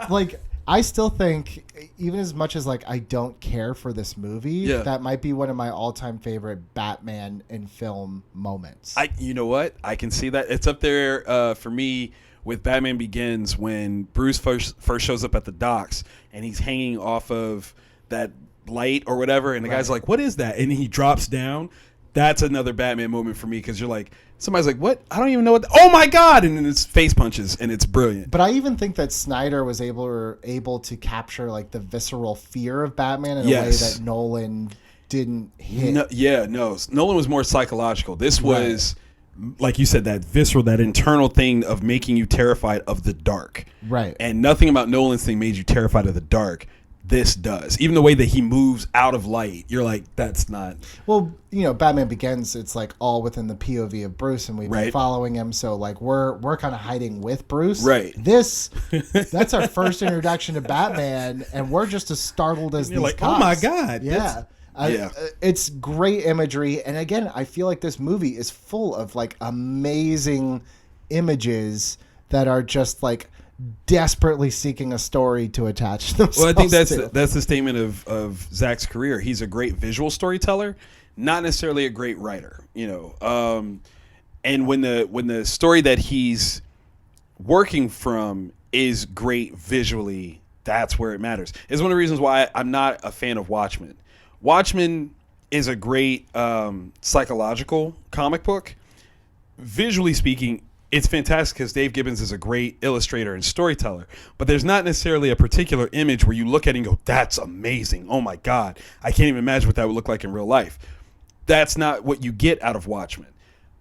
[SPEAKER 3] Like, I still think, even as much as like I don't care for this movie, that might be one of my all-time favorite Batman in film moments. You know what? I can see that. It's up there for me with Batman Begins when Bruce first shows up at the docks and he's hanging off of that light or whatever, and the guy's like, what is that? And he drops down. That's another Batman moment for me, because you're like, somebody's like, what? I don't even know what oh my god, and then it's face punches, and it's brilliant.
[SPEAKER 2] But I even think that Snyder was able to capture like the visceral fear of Batman in a way that Nolan didn't hit.
[SPEAKER 3] Nolan was more psychological. This was like you said, that visceral, that internal thing of making you terrified of the dark.
[SPEAKER 2] Right.
[SPEAKER 3] And nothing about Nolan's thing made you terrified of the dark. This does. Even the way that he moves out of light, you're like, that's not.
[SPEAKER 2] Well, you know, Batman Begins, it's like all within the POV of Bruce, and we've been following him, so like we're kind of hiding with Bruce.
[SPEAKER 3] Right.
[SPEAKER 2] That's our first introduction to Batman, and we're just as startled as these cops.
[SPEAKER 3] Oh my god.
[SPEAKER 2] Yeah. It's great imagery, and again, I feel like this movie is full of like amazing images that are just like desperately seeking a story to attach themselves.
[SPEAKER 3] Well, I think that's the statement of Zack's career. He's a great visual storyteller, not necessarily a great writer. You know, and when the story that he's working from is great visually, that's where it matters. It's one of the reasons why I'm not a fan of Watchmen. Watchmen is a great psychological comic book. Visually speaking, it's fantastic because Dave Gibbons is a great illustrator and storyteller, but there's not necessarily a particular image where you look at it and go, that's amazing. Oh my God. I can't even imagine what that would look like in real life. That's not what you get out of Watchmen.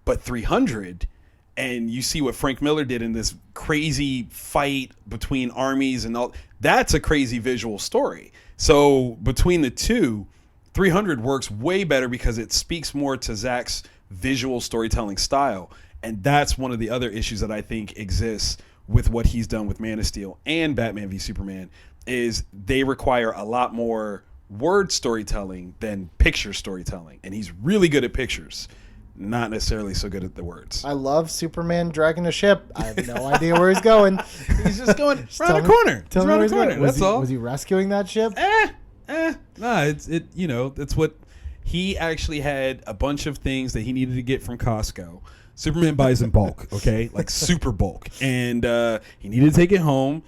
[SPEAKER 3] But 300, and you see what Frank Miller did in this crazy fight between armies and all, that's a crazy visual story. So between the two, 300 works way better because it speaks more to Zack's visual storytelling style. And that's one of the other issues that I think exists with what he's done with Man of Steel and Batman v Superman is they require a lot more word storytelling than picture storytelling, and he's really good at pictures, not necessarily so good at the words.
[SPEAKER 2] I love Superman dragging a ship. I have no idea where he's going.
[SPEAKER 3] He's just going around the corner.
[SPEAKER 2] Tell me where he's
[SPEAKER 3] corner.
[SPEAKER 2] going.
[SPEAKER 3] That's all.
[SPEAKER 2] Was he rescuing that ship?
[SPEAKER 3] Nah, it's what he actually had a bunch of things that he needed to get from Costco. Superman buys in bulk, okay? Like super bulk. And he needed to take it home.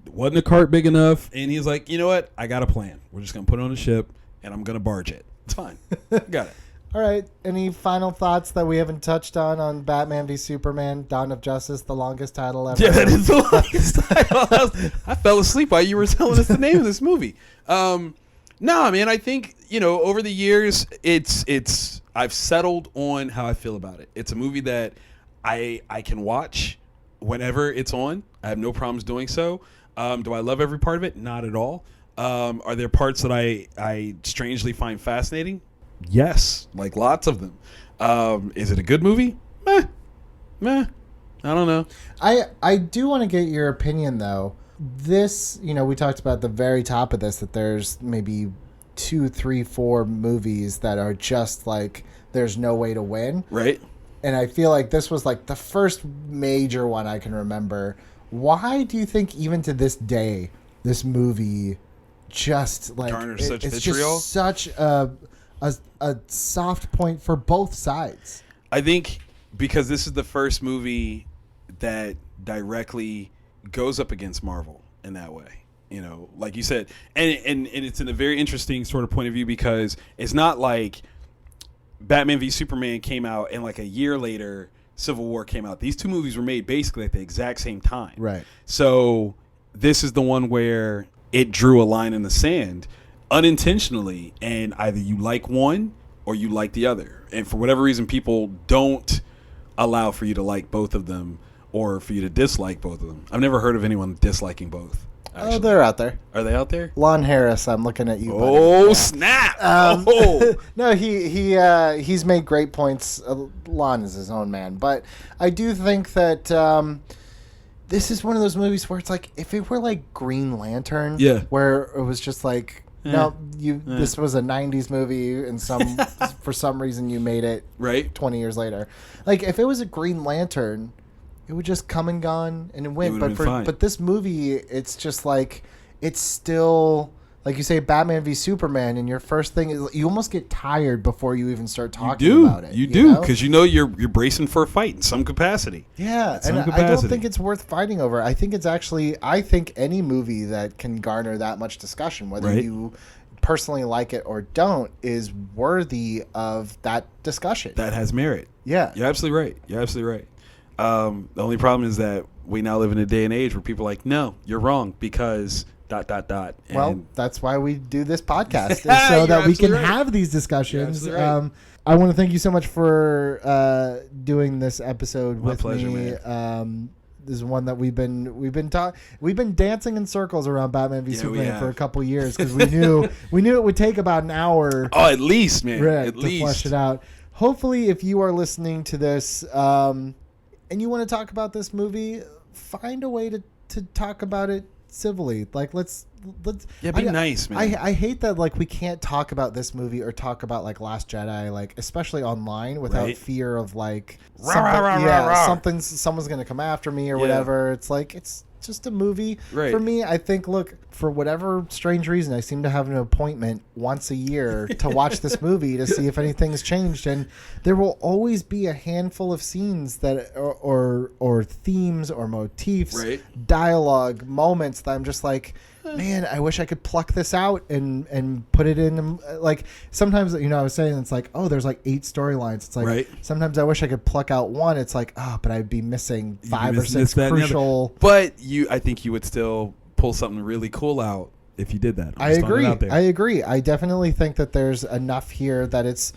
[SPEAKER 3] Wasn't a cart big enough, and he's like, you know what? I got a plan. We're just gonna put it on a ship, and I'm gonna barge it. It's fine. Got it.
[SPEAKER 2] All right. Any final thoughts that we haven't touched on Batman v Superman: Dawn of Justice, the longest title ever?
[SPEAKER 3] Yeah, that is the longest title. I fell asleep while you were telling us the name of this movie. No, man. I think over the years, I've settled on how I feel about it. It's a movie that I can watch whenever it's on. I have no problems doing so. Do I love every part of it? Not at all. Are there parts that I strangely find fascinating? Yes, like lots of them. Is it a good movie? Meh. I don't know.
[SPEAKER 2] I do want to get your opinion, though. This, we talked about the very top of this, that there's maybe 2, 3, 4 movies that are just like there's no way to win.
[SPEAKER 3] Right.
[SPEAKER 2] And I feel like this was like the first major one I can remember. Why do you think even to this day this movie just like
[SPEAKER 3] garners such
[SPEAKER 2] it's
[SPEAKER 3] vitriol?
[SPEAKER 2] Just such a soft point for both sides?
[SPEAKER 3] I think because this is the first movie that directly goes up against Marvel in that way. Like you said, and it's in a very interesting sort of point of view, because it's not like Batman v Superman came out and like a year later Civil War came out. These two movies were made basically at the exact same time.
[SPEAKER 2] Right.
[SPEAKER 3] So this is the one where it drew a line in the sand unintentionally, and either you like one or you like the other. And for whatever reason, people don't allow for you to like both of them or for you to dislike both of them. I've never heard of anyone disliking both. Actually.
[SPEAKER 2] Oh, they're out there.
[SPEAKER 3] Are they out there?
[SPEAKER 2] Lon Harris, I'm looking at you.
[SPEAKER 3] Oh,
[SPEAKER 2] yeah.
[SPEAKER 3] snap!
[SPEAKER 2] No, he's made great points. Lon is his own man, but I do think that this is one of those movies where it's like, if it were like Green Lantern, where it was just like, this was a 90s movie, and for some reason you made it
[SPEAKER 3] right
[SPEAKER 2] 20 years later. Like, if it was a Green Lantern, it would just come and gone and it went. But this movie, it's just like, it's still, like you say, Batman v Superman, and your first thing is you almost get tired before you even start talking about it.
[SPEAKER 3] You do, because you're bracing for a fight in some capacity.
[SPEAKER 2] Yeah, and I don't think it's worth fighting over. I think any movie that can garner that much discussion, whether you personally like it or don't, is worthy of that discussion.
[SPEAKER 3] That has merit.
[SPEAKER 2] Yeah.
[SPEAKER 3] You're absolutely right. The only problem is that we now live in a day and age where people are like, no, you're wrong because ... And
[SPEAKER 2] well, that's why we do this podcast, so that we can have these discussions. Right. I want to thank you so much for doing this episode with me. Man. This is one that we've been dancing in circles around Batman v Superman for a couple years, because we knew it would take about an hour.
[SPEAKER 3] Oh, at least, man.
[SPEAKER 2] At least. To flesh it out. Hopefully, if you are listening to this and you want to talk about this movie, find a way to talk about it civilly. Like, let's
[SPEAKER 3] be nice, man.
[SPEAKER 2] I hate that, like, we can't talk about this movie or talk about like Last Jedi, like, especially online, without fear of like someone's gonna come after me or whatever. It's like, it's just a movie. For me, I think, look, for whatever strange reason, I seem to have an appointment once a year to watch this movie to see if anything's changed, and there will always be a handful of scenes that or themes or motifs, dialogue, moments that I'm just like, man, I wish I could pluck this out and put it in. Like, sometimes, I was saying, it's like, oh, there's like 8 storylines. It's like, sometimes I wish I could pluck out one. It's like, but I'd be missing 5 or 6 crucial.
[SPEAKER 3] But I think you would still pull something really cool out if you did that.
[SPEAKER 2] I agree. I definitely think that there's enough here that it's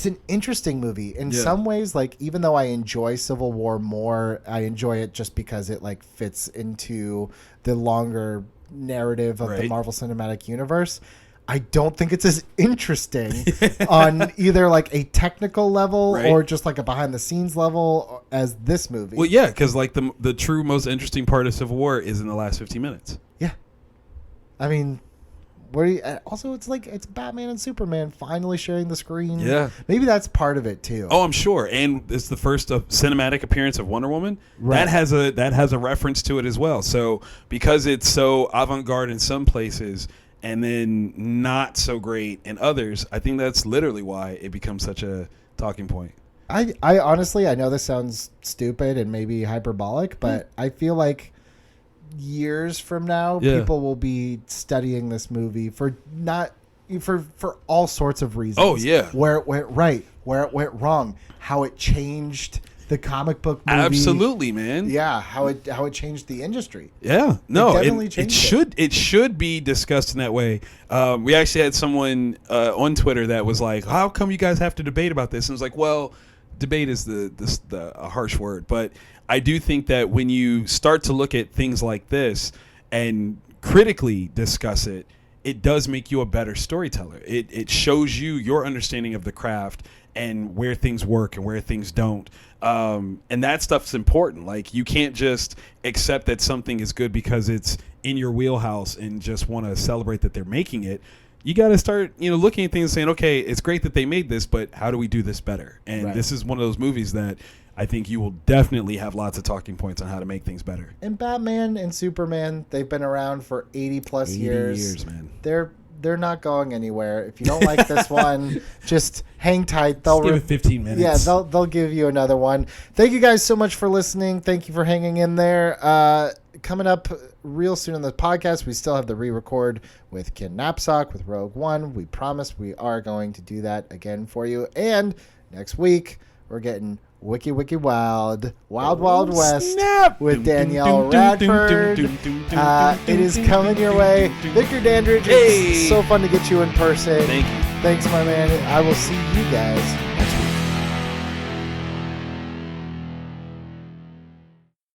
[SPEAKER 2] an interesting movie in some ways. Like, even though I enjoy Civil War more, I enjoy it just because it like fits into the longer narrative of the Marvel Cinematic Universe. I don't think it's as interesting on either like a technical level or just like a behind the scenes level as this movie.
[SPEAKER 3] Well, yeah, because like the true most interesting part of Civil War is in the last 15 minutes.
[SPEAKER 2] Yeah. I mean, Also, it's like it's Batman and Superman finally sharing the screen.
[SPEAKER 3] Yeah.
[SPEAKER 2] Maybe that's part of it too.
[SPEAKER 3] Oh, I'm sure. And it's the first cinematic appearance of Wonder Woman.
[SPEAKER 2] Right.
[SPEAKER 3] That has a reference to it as well. So because it's so avant-garde in some places and then not so great in others, I think that's literally why it becomes such a talking point.
[SPEAKER 2] I honestly, I know this sounds stupid and maybe hyperbolic, but I feel like years from now, people will be studying this movie for all sorts of reasons.
[SPEAKER 3] Oh yeah,
[SPEAKER 2] where it went right, where it went wrong, how it changed the comic book movie.
[SPEAKER 3] Absolutely, man.
[SPEAKER 2] Yeah, how it changed the industry.
[SPEAKER 3] Yeah, no,
[SPEAKER 2] it
[SPEAKER 3] should be discussed in that way. We actually had someone on Twitter that was like, "How come you guys have to debate about this?" And it's like, well, debate is a harsh word, but I do think that when you start to look at things like this and critically discuss it, it does make you a better storyteller. It shows you your understanding of the craft and where things work and where things don't. And that stuff's important. Like, you can't just accept that something is good because it's in your wheelhouse and just want to celebrate that they're making it. You got to start, looking at things and saying, okay, it's great that they made this, but how do we do this better? And This is one of those movies that I think you will definitely have lots of talking points on how to make things better.
[SPEAKER 2] And Batman and Superman, they've been around for 80 plus years.
[SPEAKER 3] 80 years, man.
[SPEAKER 2] They're not going anywhere. If you don't like this one, just hang tight.
[SPEAKER 3] They'll give it 15 minutes.
[SPEAKER 2] Yeah, they'll give you another one. Thank you guys so much for listening. Thank you for hanging in there. Coming up real soon on the podcast, we still have the re-record with Ken Knapsack with Rogue One. We promise we are going to do that again for you. And next week, we're getting Wiki Wild West with Danielle Radford. It is coming your way. Victor Dandridge, it's so fun to get you in person.
[SPEAKER 3] Thank you.
[SPEAKER 2] Thanks, my man. I will see you guys